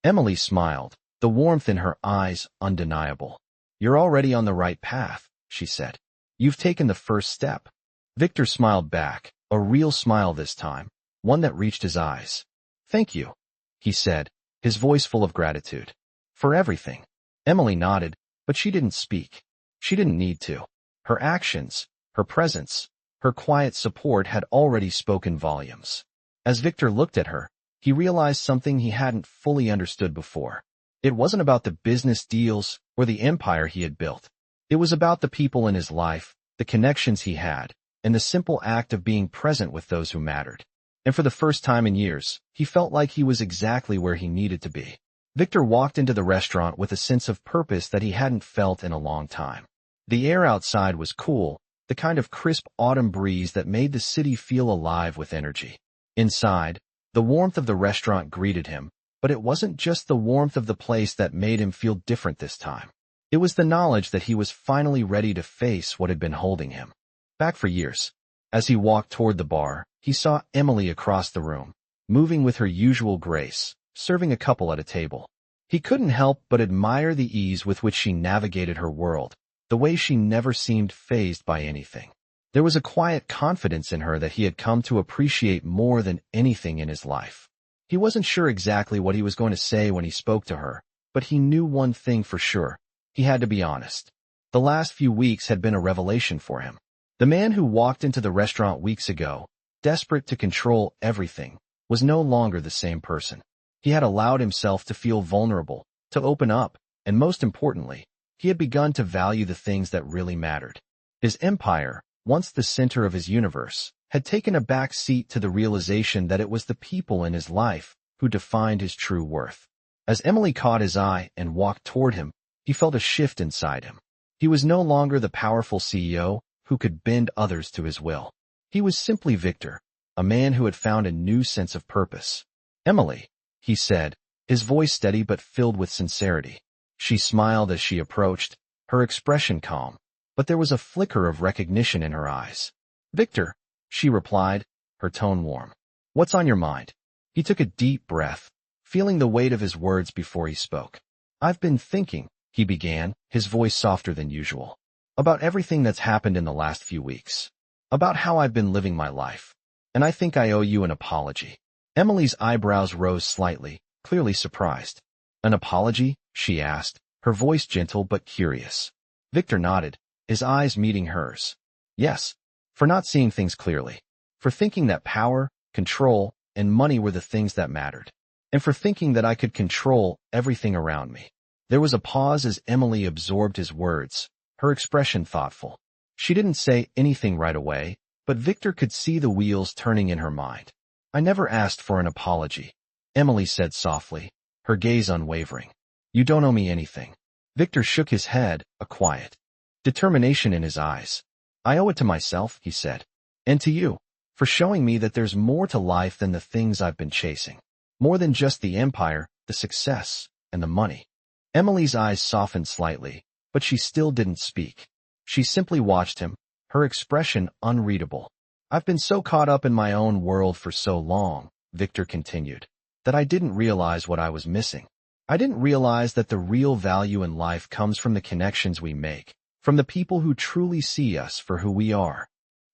Emily smiled, the warmth in her eyes undeniable. "You're already on the right path," she said. "You've taken the first step." Victor smiled back, a real smile this time, one that reached his eyes. "Thank you," he said, his voice full of gratitude. "For everything." Emily nodded, but she didn't speak. She didn't need to. Her actions, her presence, her quiet support had already spoken volumes. As Victor looked at her, he realized something he hadn't fully understood before. It wasn't about the business deals or the empire he had built. It was about the people in his life, the connections he had, and the simple act of being present with those who mattered. And for the first time in years, he felt like he was exactly where he needed to be. Victor walked into the restaurant with a sense of purpose that he hadn't felt in a long time. The air outside was cool, the kind of crisp autumn breeze that made the city feel alive with energy. Inside, the warmth of the restaurant greeted him, but it wasn't just the warmth of the place that made him feel different this time. It was the knowledge that he was finally ready to face what had been holding him back for years. As he walked toward the bar, he saw Emily across the room, moving with her usual grace, serving a couple at a table. He couldn't help but admire the ease with which she navigated her world, the way she never seemed fazed by anything. There was a quiet confidence in her that he had come to appreciate more than anything in his life. He wasn't sure exactly what he was going to say when he spoke to her, but he knew one thing for sure. He had to be honest. The last few weeks had been a revelation for him. The man who walked into the restaurant weeks ago, desperate to control everything, was no longer the same person. He had allowed himself to feel vulnerable, to open up, and most importantly, he had begun to value the things that really mattered. His empire, once the center of his universe, had taken a back seat to the realization that it was the people in his life who defined his true worth. As Emily caught his eye and walked toward him, he felt a shift inside him. He was no longer the powerful CEO who could bend others to his will. He was simply Victor, a man who had found a new sense of purpose. "Emily," he said, his voice steady but filled with sincerity. She smiled as she approached, her expression calm, but there was a flicker of recognition in her eyes. "Victor," she replied, her tone warm. "What's on your mind?" He took a deep breath, feeling the weight of his words before he spoke. "I've been thinking," he began, his voice softer than usual, "about everything that's happened in the last few weeks, about how I've been living my life, and I think I owe you an apology." Emily's eyebrows rose slightly, clearly surprised. "An apology?" she asked, her voice gentle but curious. Victor nodded, his eyes meeting hers. "Yes, for not seeing things clearly, for thinking that power, control, and money were the things that mattered, and for thinking that I could control everything around me." There was a pause as Emily absorbed his words, her expression thoughtful. She didn't say anything right away, but Victor could see the wheels turning in her mind. "I never asked for an apology," Emily said softly, her gaze unwavering. "You don't owe me anything." Victor shook his head, a quiet determination in his eyes. "I owe it to myself," he said, "and to you, for showing me that there's more to life than the things I've been chasing. More than just the empire, the success, and the money." Emily's eyes softened slightly, but she still didn't speak. She simply watched him, her expression unreadable. "I've been so caught up in my own world for so long," Victor continued, "that I didn't realize what I was missing. I didn't realize that the real value in life comes from the connections we make, from the people who truly see us for who we are."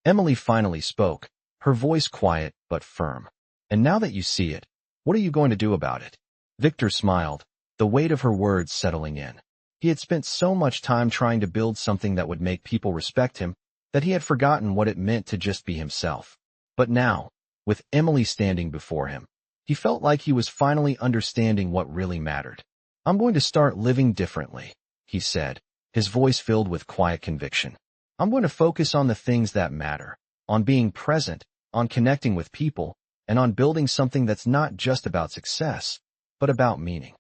Emily finally spoke, her voice quiet but firm. "And now that you see it, what are you going to do about it?" Victor smiled, the weight of her words settling in. He had spent so much time trying to build something that would make people respect him that he had forgotten what it meant to just be himself. But now, with Emily standing before him, he felt like he was finally understanding what really mattered. "I'm going to start living differently," he said, his voice filled with quiet conviction. "I'm going to focus on the things that matter, on being present, on connecting with people, and on building something that's not just about success, but about meaning."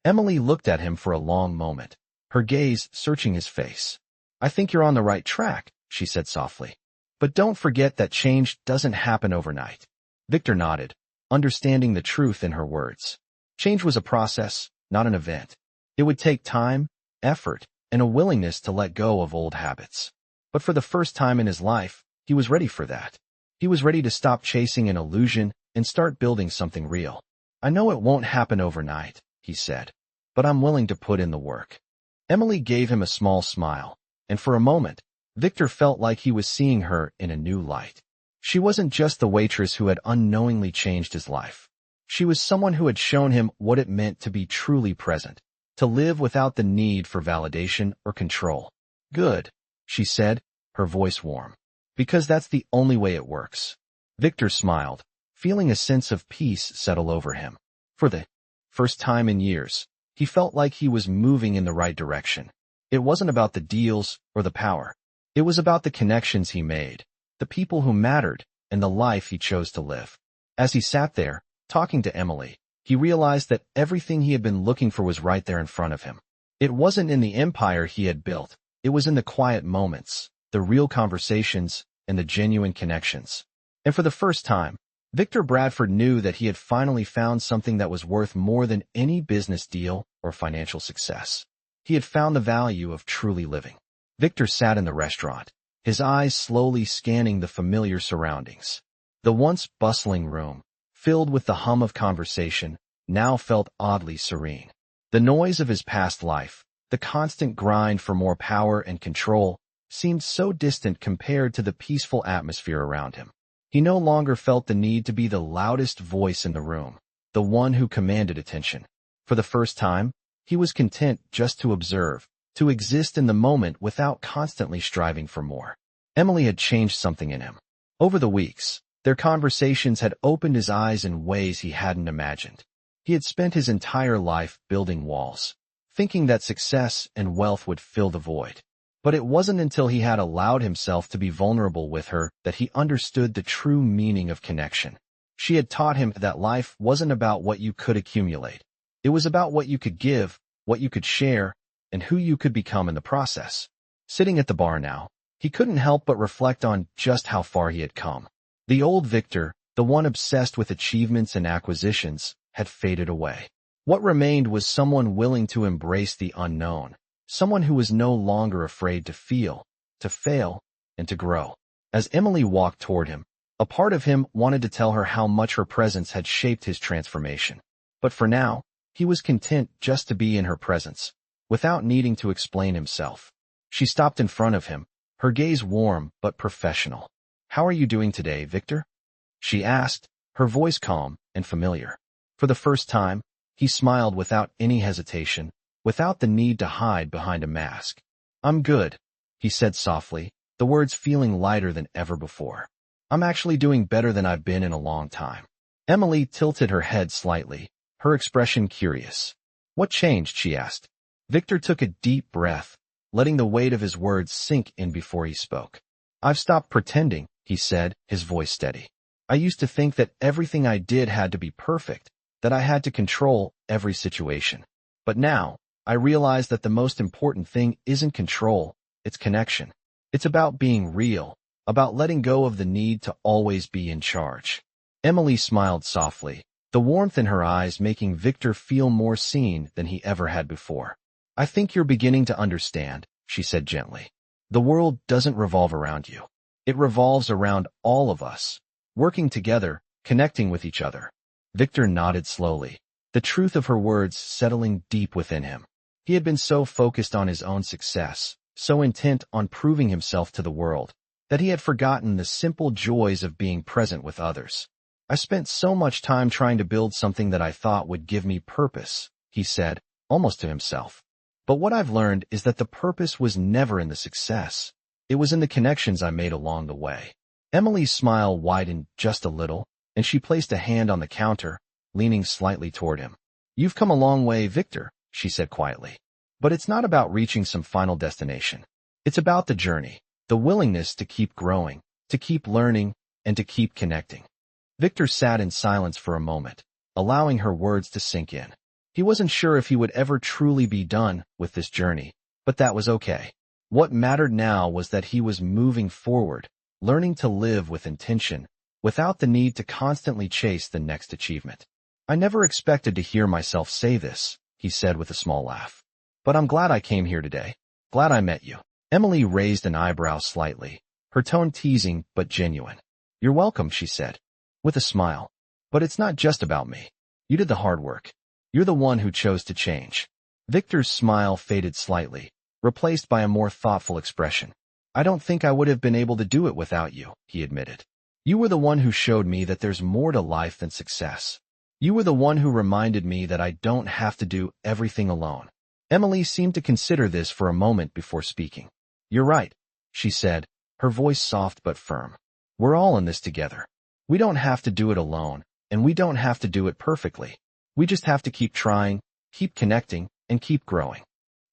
Emily looked at him for a long moment, her gaze searching his face. "I think you're on the right track," she said softly. "But don't forget that change doesn't happen overnight." Victor nodded, understanding the truth in her words. Change was a process, not an event. It would take time, effort, and a willingness to let go of old habits. But for the first time in his life, he was ready for that. He was ready to stop chasing an illusion and start building something real. I know it won't happen overnight, he said, but I'm willing to put in the work. Emily gave him a small smile, and for a moment, Victor felt like he was seeing her in a new light. She wasn't just the waitress who had unknowingly changed his life. She was someone who had shown him what it meant to be truly present, to live without the need for validation or control. Good, she said, her voice warm. Because that's the only way it works. Victor smiled, feeling a sense of peace settle over him. For the first time in years, he felt like he was moving in the right direction. It wasn't about the deals or the power. It was about the connections he made, the people who mattered, and the life he chose to live. As he sat there, talking to Emily, he realized that everything he had been looking for was right there in front of him. It wasn't in the empire he had built. It was in the quiet moments, the real conversations, and the genuine connections. And for the first time, Victor Bradford knew that he had finally found something that was worth more than any business deal or financial success. He had found the value of truly living. Victor sat in the restaurant, his eyes slowly scanning the familiar surroundings. The once bustling room, filled with the hum of conversation, now felt oddly serene. The noise of his past life, the constant grind for more power and control, seemed so distant compared to the peaceful atmosphere around him. He no longer felt the need to be the loudest voice in the room, the one who commanded attention. For the first time, he was content just to observe, to exist in the moment without constantly striving for more. Emily had changed something in him. Over the weeks, their conversations had opened his eyes in ways he hadn't imagined. He had spent his entire life building walls, thinking that success and wealth would fill the void. But it wasn't until he had allowed himself to be vulnerable with her that he understood the true meaning of connection. She had taught him that life wasn't about what you could accumulate. It was about what you could give, what you could share, and who you could become in the process. Sitting at the bar now, he couldn't help but reflect on just how far he had come. The old Victor, the one obsessed with achievements and acquisitions, had faded away. What remained was someone willing to embrace the unknown, someone who was no longer afraid to feel, to fail, and to grow. As Emily walked toward him, a part of him wanted to tell her how much her presence had shaped his transformation. But for now, he was content just to be in her presence, without needing to explain himself. She stopped in front of him, her gaze warm but professional. "How are you doing today, Victor?" she asked, her voice calm and familiar. For the first time, he smiled without any hesitation, without the need to hide behind a mask. "I'm good," he said softly, the words feeling lighter than ever before. "I'm actually doing better than I've been in a long time." Emily tilted her head slightly, her expression curious. "What changed?" she asked. Victor took a deep breath, letting the weight of his words sink in before he spoke. "I've stopped pretending," he said, his voice steady. "I used to think that everything I did had to be perfect, that I had to control every situation. But now, I realize that the most important thing isn't control, it's connection. It's about being real, about letting go of the need to always be in charge." Emily smiled softly, the warmth in her eyes making Victor feel more seen than he ever had before. "I think you're beginning to understand," she said gently. "The world doesn't revolve around you. It revolves around all of us, working together, connecting with each other." Victor nodded slowly, the truth of her words settling deep within him. He had been so focused on his own success, so intent on proving himself to the world, that he had forgotten the simple joys of being present with others. "I spent so much time trying to build something that I thought would give me purpose," he said, almost to himself. "But what I've learned is that the purpose was never in the success. It was in the connections I made along the way." Emily's smile widened just a little, and she placed a hand on the counter, leaning slightly toward him. "You've come a long way, Victor," she said quietly. "But it's not about reaching some final destination. It's about the journey, the willingness to keep growing, to keep learning, and to keep connecting." Victor sat in silence for a moment, allowing her words to sink in. He wasn't sure if he would ever truly be done with this journey, but that was okay. What mattered now was that he was moving forward, learning to live with intention, without the need to constantly chase the next achievement. "I never expected to hear myself say this," he said with a small laugh. But I'm glad I came here today. Glad I met you. Emily raised an eyebrow slightly, her tone teasing but genuine. You're welcome, she said, with a smile. But it's not just about me. You did the hard work. You're the one who chose to change. Victor's smile faded slightly, replaced by a more thoughtful expression. I don't think I would have been able to do it without you, he admitted. You were the one who showed me that there's more to life than success. You were the one who reminded me that I don't have to do everything alone. Emily seemed to consider this for a moment before speaking. You're right, she said, her voice soft but firm. We're all in this together. We don't have to do it alone, and we don't have to do it perfectly. We just have to keep trying, keep connecting, and keep growing.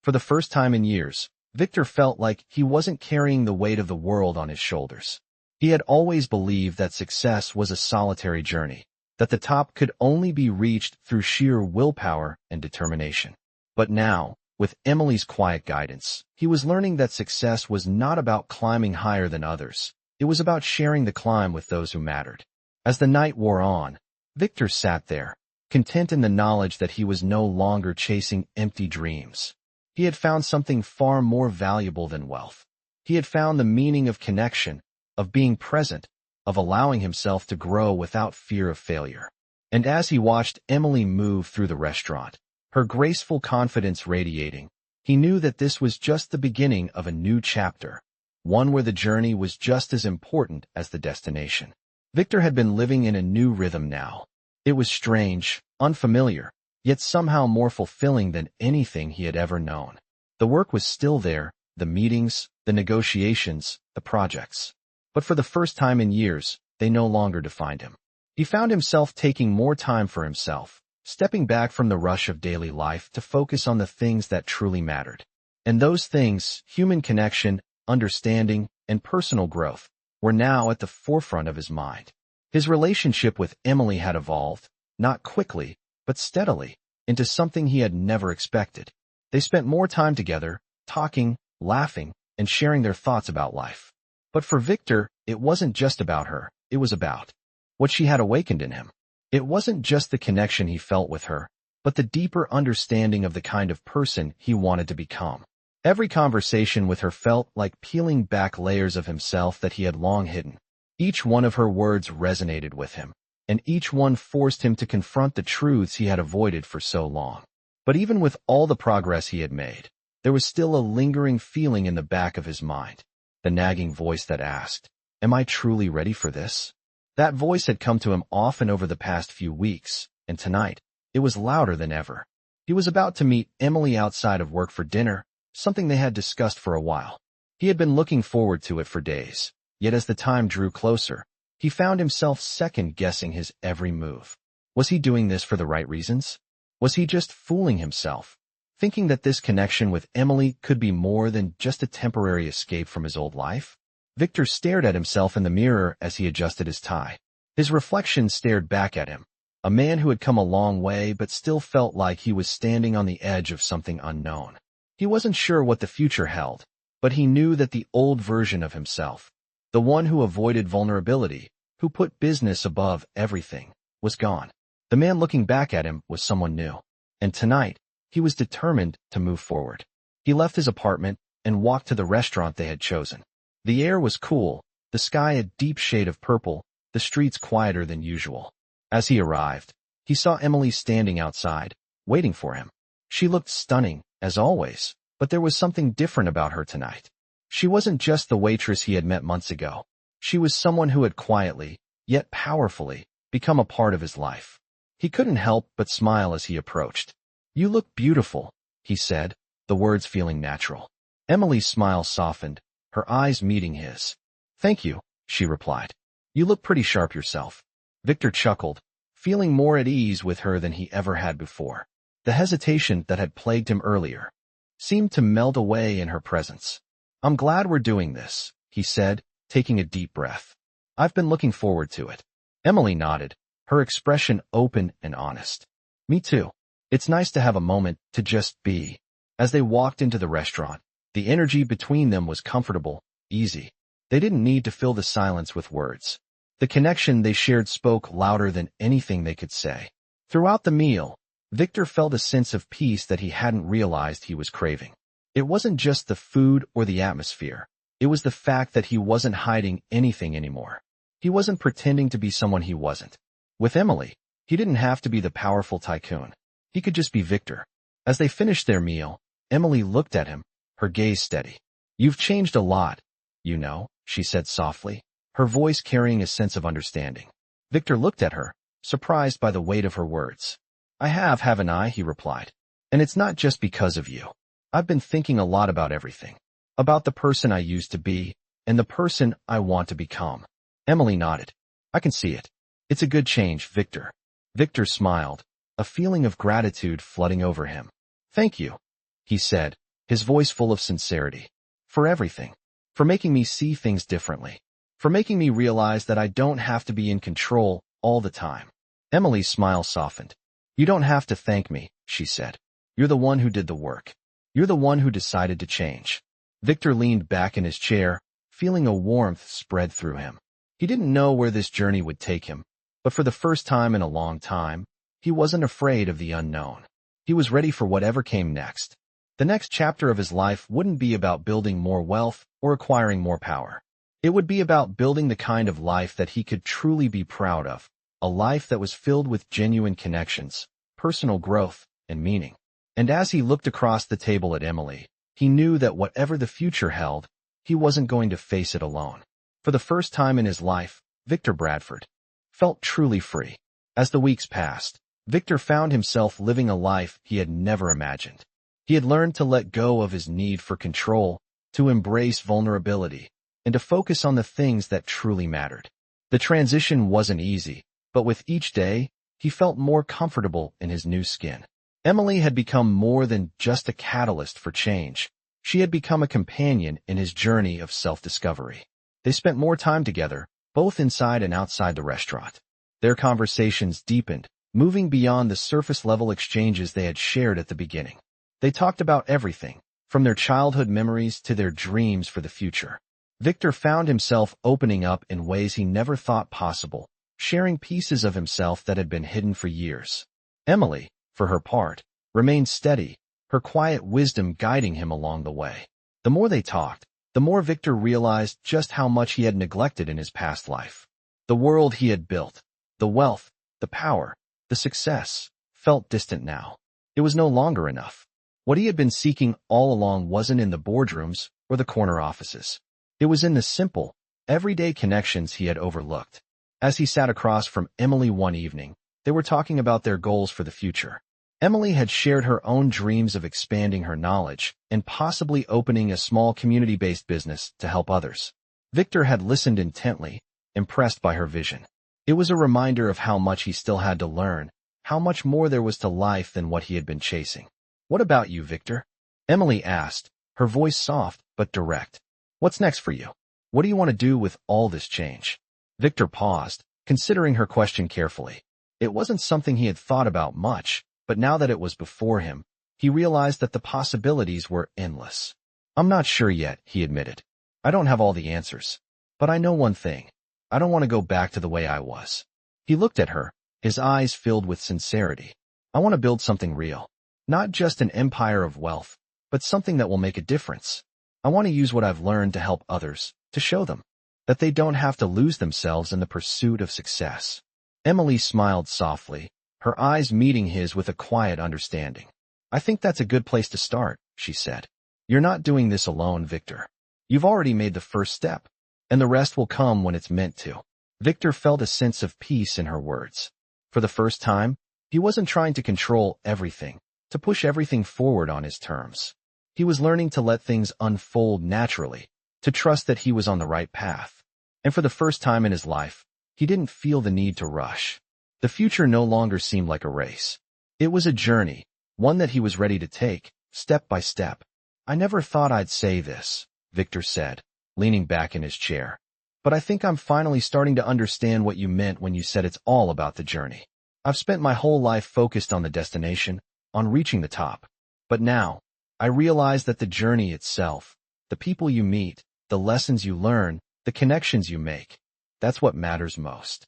For the first time in years, Victor felt like he wasn't carrying the weight of the world on his shoulders. He had always believed that success was a solitary journey, that the top could only be reached through sheer willpower and determination. But now, with Emily's quiet guidance, he was learning that success was not about climbing higher than others. It was about sharing the climb with those who mattered. As the night wore on, Victor sat there, content in the knowledge that he was no longer chasing empty dreams. He had found something far more valuable than wealth. He had found the meaning of connection, of being present, of allowing himself to grow without fear of failure. And as he watched Emily move through the restaurant, her graceful confidence radiating, he knew that this was just the beginning of a new chapter, one where the journey was just as important as the destination. Victor had been living in a new rhythm now. It was strange, unfamiliar, yet somehow more fulfilling than anything he had ever known. The work was still there, the meetings, the negotiations, the projects. But for the first time in years, they no longer defined him. He found himself taking more time for himself, stepping back from the rush of daily life to focus on the things that truly mattered. And those things, human connection, understanding, and personal growth, were now at the forefront of his mind. His relationship with Emily had evolved, not quickly, but steadily, into something he had never expected. They spent more time together, talking, laughing, and sharing their thoughts about life. But for Victor, it wasn't just about her, it was about what she had awakened in him. It wasn't just the connection he felt with her, but the deeper understanding of the kind of person he wanted to become. Every conversation with her felt like peeling back layers of himself that he had long hidden. Each one of her words resonated with him, and each one forced him to confront the truths he had avoided for so long. But even with all the progress he had made, there was still a lingering feeling in the back of his mind, the nagging voice that asked, "Am I truly ready for this?" That voice had come to him often over the past few weeks, and tonight, it was louder than ever. He was about to meet Emily outside of work for dinner, something they had discussed for a while. He had been looking forward to it for days, yet as the time drew closer, he found himself second-guessing his every move. Was he doing this for the right reasons? Was he just fooling himself, thinking that this connection with Emily could be more than just a temporary escape from his old life? Victor stared at himself in the mirror as he adjusted his tie. His reflection stared back at him, a man who had come a long way but still felt like he was standing on the edge of something unknown. He wasn't sure what the future held, but he knew that the old version of himself, the one who avoided vulnerability, who put business above everything, was gone. The man looking back at him was someone new, and tonight, he was determined to move forward. He left his apartment and walked to the restaurant they had chosen. The air was cool, the sky a deep shade of purple, the streets quieter than usual. As he arrived, he saw Emily standing outside, waiting for him. She looked stunning, as always, but there was something different about her tonight. She wasn't just the waitress he had met months ago. She was someone who had quietly, yet powerfully, become a part of his life. He couldn't help but smile as he approached. "You look beautiful," he said, the words feeling natural. Emily's smile softened, her eyes meeting his. "Thank you," she replied. "You look pretty sharp yourself." Victor chuckled, feeling more at ease with her than he ever had before. The hesitation that had plagued him earlier seemed to melt away in her presence. "I'm glad we're doing this," he said, taking a deep breath. "I've been looking forward to it." Emily nodded, her expression open and honest. "Me too. It's nice to have a moment to just be." As they walked into the restaurant, the energy between them was comfortable, easy. They didn't need to fill the silence with words. The connection they shared spoke louder than anything they could say. Throughout the meal, Victor felt a sense of peace that he hadn't realized he was craving. It wasn't just the food or the atmosphere. It was the fact that he wasn't hiding anything anymore. He wasn't pretending to be someone he wasn't. With Emily, he didn't have to be the powerful tycoon. He could just be Victor. As they finished their meal, Emily looked at him, her gaze steady. "You've changed a lot, you know," she said softly, her voice carrying a sense of understanding. Victor looked at her, surprised by the weight of her words. "I have, haven't I?" he replied. "And it's not just because of you. I've been thinking a lot about everything. About the person I used to be, and the person I want to become." Emily nodded. "I can see it. It's a good change, Victor." Victor smiled, a feeling of gratitude flooding over him. "Thank you," he said, his voice full of sincerity. "For everything. For making me see things differently. For making me realize that I don't have to be in control all the time." Emily's smile softened. "You don't have to thank me," she said. "You're the one who did the work. You're the one who decided to change." Victor leaned back in his chair, feeling a warmth spread through him. He didn't know where this journey would take him, but for the first time in a long time, he wasn't afraid of the unknown. He was ready for whatever came next. The next chapter of his life wouldn't be about building more wealth or acquiring more power. It would be about building the kind of life that he could truly be proud of, a life that was filled with genuine connections, personal growth, and meaning. And as he looked across the table at Emily, he knew that whatever the future held, he wasn't going to face it alone. For the first time in his life, Victor Bradford felt truly free. As the weeks passed, Victor found himself living a life he had never imagined. He had learned to let go of his need for control, to embrace vulnerability, and to focus on the things that truly mattered. The transition wasn't easy, but with each day, he felt more comfortable in his new skin. Emily had become more than just a catalyst for change. She had become a companion in his journey of self-discovery. They spent more time together, both inside and outside the restaurant. Their conversations deepened, moving beyond the surface-level exchanges they had shared at the beginning. They talked about everything, from their childhood memories to their dreams for the future. Victor found himself opening up in ways he never thought possible, sharing pieces of himself that had been hidden for years. Emily, for her part, remained steady, her quiet wisdom guiding him along the way. The more they talked, the more Victor realized just how much he had neglected in his past life. The world he had built, the wealth, the power, the success, felt distant now. It was no longer enough. What he had been seeking all along wasn't in the boardrooms or the corner offices. It was in the simple, everyday connections he had overlooked. As he sat across from Emily one evening, they were talking about their goals for the future. Emily had shared her own dreams of expanding her knowledge and possibly opening a small community-based business to help others. Victor had listened intently, impressed by her vision. It was a reminder of how much he still had to learn, how much more there was to life than what he had been chasing. "What about you, Victor?" Emily asked, her voice soft but direct. "What's next for you? What do you want to do with all this change?" Victor paused, considering her question carefully. It wasn't something he had thought about much, but now that it was before him, he realized that the possibilities were endless. "I'm not sure yet," he admitted. "I don't have all the answers. But I know one thing. I don't want to go back to the way I was." He looked at her, his eyes filled with sincerity. "I want to build something real. Not just an empire of wealth, but something that will make a difference. I want to use what I've learned to help others, to show them that they don't have to lose themselves in the pursuit of success." Emily smiled softly, her eyes meeting his with a quiet understanding. "I think that's a good place to start," she said. "You're not doing this alone, Victor. You've already made the first step, and the rest will come when it's meant to." Victor felt a sense of peace in her words. For the first time, he wasn't trying to control everything, to push everything forward on his terms. He was learning to let things unfold naturally, to trust that he was on the right path. And for the first time in his life, he didn't feel the need to rush. The future no longer seemed like a race. It was a journey, one that he was ready to take, step by step. "I never thought I'd say this," Victor said, leaning back in his chair. "But I think I'm finally starting to understand what you meant when you said it's all about the journey. I've spent my whole life focused on the destination, on reaching the top. But now, I realize that the journey itself, the people you meet, the lessons you learn, the connections you make, that's what matters most."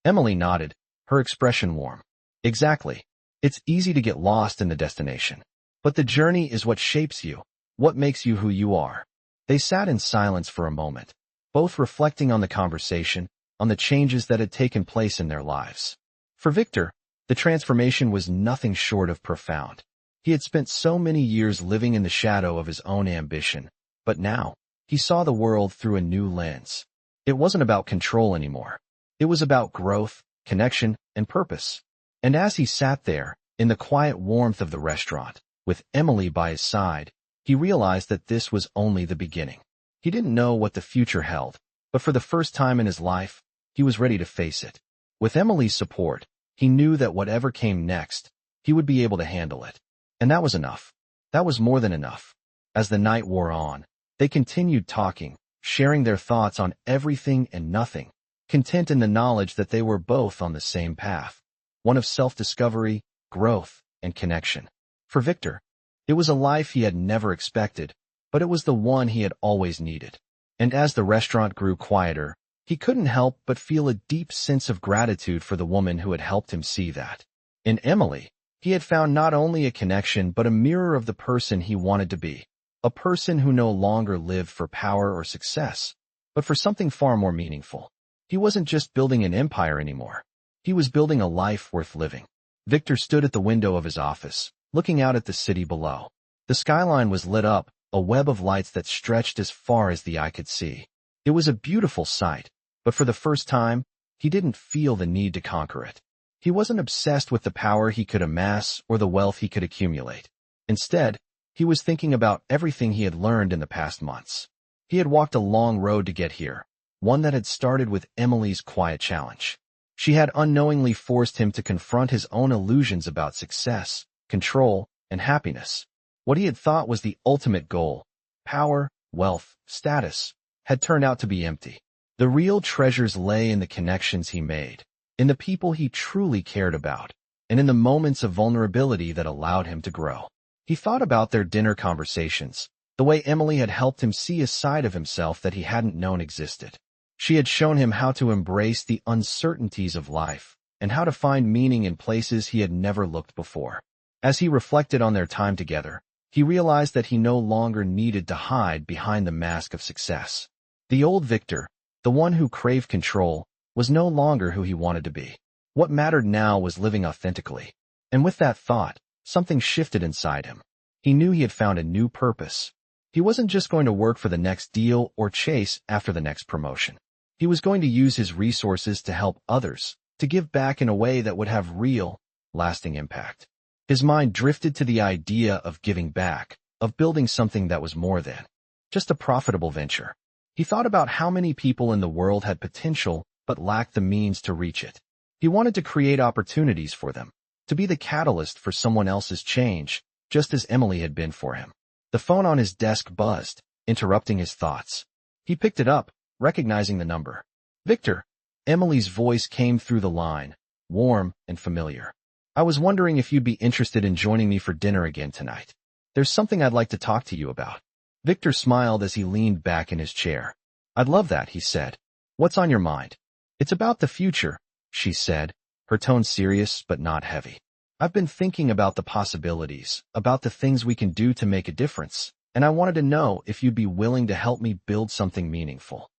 Emily nodded, her expression warm. "Exactly. It's easy to get lost in the destination. But the journey is what shapes you, what makes you who you are. They sat in silence for a moment, both reflecting on the conversation, on the changes that had taken place in their lives. For Victor, the transformation was nothing short of profound. He had spent so many years living in the shadow of his own ambition, but now, he saw the world through a new lens. It wasn't about control anymore. It was about growth, connection, and purpose. And as he sat there, in the quiet warmth of the restaurant, with Emily by his side, he realized that this was only the beginning. He didn't know what the future held, but for the first time in his life, he was ready to face it. With Emily's support, he knew that whatever came next, he would be able to handle it. And that was enough. That was more than enough. As the night wore on, they continued talking, sharing their thoughts on everything and nothing, content in the knowledge that they were both on the same path, one of self-discovery, growth, and connection. For Victor, it was a life he had never expected, but it was the one he had always needed. And as the restaurant grew quieter, he couldn't help but feel a deep sense of gratitude for the woman who had helped him see that. In Emily, he had found not only a connection but a mirror of the person he wanted to be, a person who no longer lived for power or success, but for something far more meaningful. He wasn't just building an empire anymore. He was building a life worth living. Victor stood at the window of his office, looking out at the city below. The skyline was lit up, a web of lights that stretched as far as the eye could see. It was a beautiful sight, but for the first time, he didn't feel the need to conquer it. He wasn't obsessed with the power he could amass or the wealth he could accumulate. Instead, he was thinking about everything he had learned in the past months. He had walked a long road to get here, one that had started with Emily's quiet challenge. She had unknowingly forced him to confront his own illusions about success, control, and happiness. What he had thought was the ultimate goal, power, wealth, status, had turned out to be empty. The real treasures lay in the connections he made, in the people he truly cared about, and in the moments of vulnerability that allowed him to grow. He thought about their dinner conversations, the way Emily had helped him see a side of himself that he hadn't known existed. She had shown him how to embrace the uncertainties of life, and how to find meaning in places he had never looked before. As he reflected on their time together, he realized that he no longer needed to hide behind the mask of success. The old Victor, the one who craved control, was no longer who he wanted to be. What mattered now was living authentically. And with that thought, something shifted inside him. He knew he had found a new purpose. He wasn't just going to work for the next deal or chase after the next promotion. He was going to use his resources to help others, to give back in a way that would have real, lasting impact. His mind drifted to the idea of giving back, of building something that was more than just a profitable venture. He thought about how many people in the world had potential but lacked the means to reach it. He wanted to create opportunities for them, to be the catalyst for someone else's change, just as Emily had been for him. The phone on his desk buzzed, interrupting his thoughts. He picked it up, recognizing the number. Victor. Emily's voice came through the line, warm and familiar. I was wondering if you'd be interested in joining me for dinner again tonight. There's something I'd like to talk to you about. Victor smiled as he leaned back in his chair. I'd love that, he said. What's on your mind? It's about the future, she said, her tone serious but not heavy. I've been thinking about the possibilities, about the things we can do to make a difference, and I wanted to know if you'd be willing to help me build something meaningful.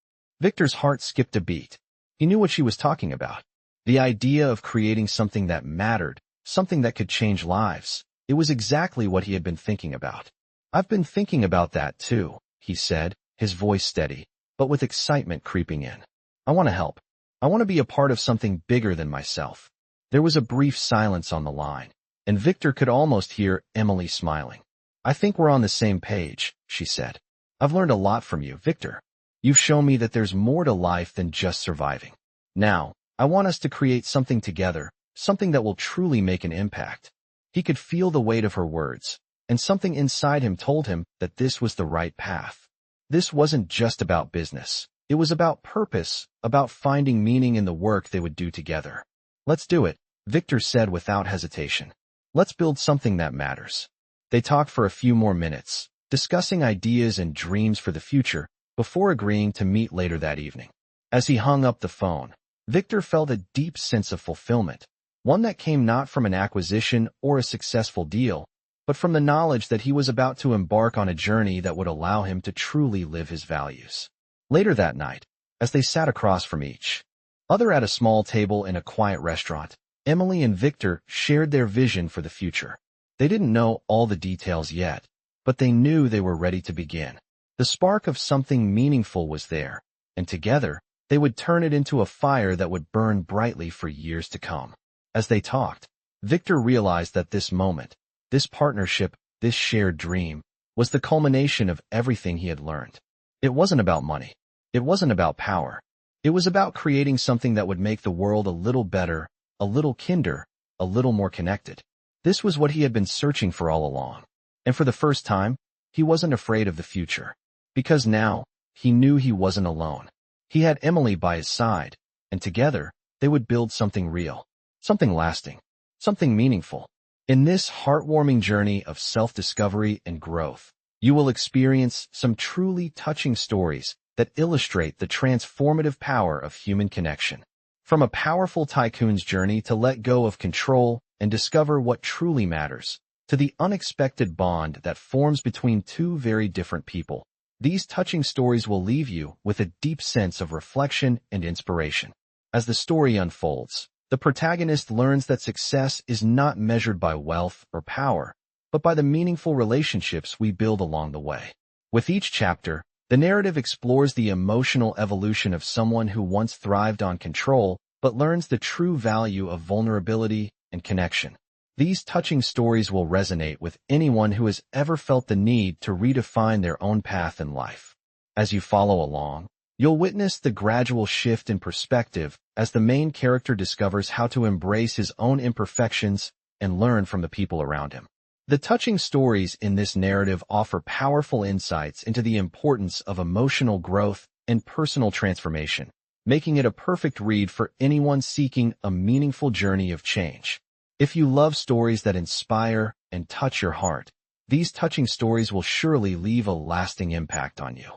Victor's heart skipped a beat. He knew what she was talking about. The idea of creating something that mattered, something that could change lives. It was exactly what he had been thinking about. I've been thinking about that too, he said, his voice steady, but with excitement creeping in. I want to help. I want to be a part of something bigger than myself. There was a brief silence on the line, and Victor could almost hear Emily smiling. I think we're on the same page, she said. I've learned a lot from you, Victor. You've shown me that there's more to life than just surviving. Now, I want us to create something together, something that will truly make an impact. He could feel the weight of her words, and something inside him told him that this was the right path. This wasn't just about business. It was about purpose, about finding meaning in the work they would do together. Let's do it, Victor said without hesitation. Let's build something that matters. They talked for a few more minutes, discussing ideas and dreams for the future, before agreeing to meet later that evening. As he hung up the phone, Victor felt a deep sense of fulfillment. one that came not from an acquisition or a successful deal, but from the knowledge that he was about to embark on a journey that would allow him to truly live his values. Later that night, as they sat across from each other at a small table in a quiet restaurant, Emily and Victor shared their vision for the future. They didn't know all the details yet, but they knew they were ready to begin. The spark of something meaningful was there, and together, they would turn it into a fire that would burn brightly for years to come. As they talked, Victor realized that this moment, this partnership, this shared dream, was the culmination of everything he had learned. It wasn't about money. It wasn't about power. It was about creating something that would make the world a little better, a little kinder, a little more connected. This was what he had been searching for all along. And for the first time, he wasn't afraid of the future. Because now, he knew he wasn't alone. He had Emily by his side, and together, they would build something real, something lasting, something meaningful. In this heartwarming journey of self-discovery and growth, you will experience some truly touching stories that illustrate the transformative power of human connection. From a powerful tycoon's journey to let go of control and discover what truly matters, to the unexpected bond that forms between two very different people, these touching stories will leave you with a deep sense of reflection and inspiration. As the story unfolds, the protagonist learns that success is not measured by wealth or power, but by the meaningful relationships we build along the way. With each chapter, the narrative explores the emotional evolution of someone who once thrived on control, but learns the true value of vulnerability and connection. These touching stories will resonate with anyone who has ever felt the need to redefine their own path in life. As you follow along, you'll witness the gradual shift in perspective as the main character discovers how to embrace his own imperfections and learn from the people around him. The touching stories in this narrative offer powerful insights into the importance of emotional growth and personal transformation, making it a perfect read for anyone seeking a meaningful journey of change. If you love stories that inspire and touch your heart, these touching stories will surely leave a lasting impact on you.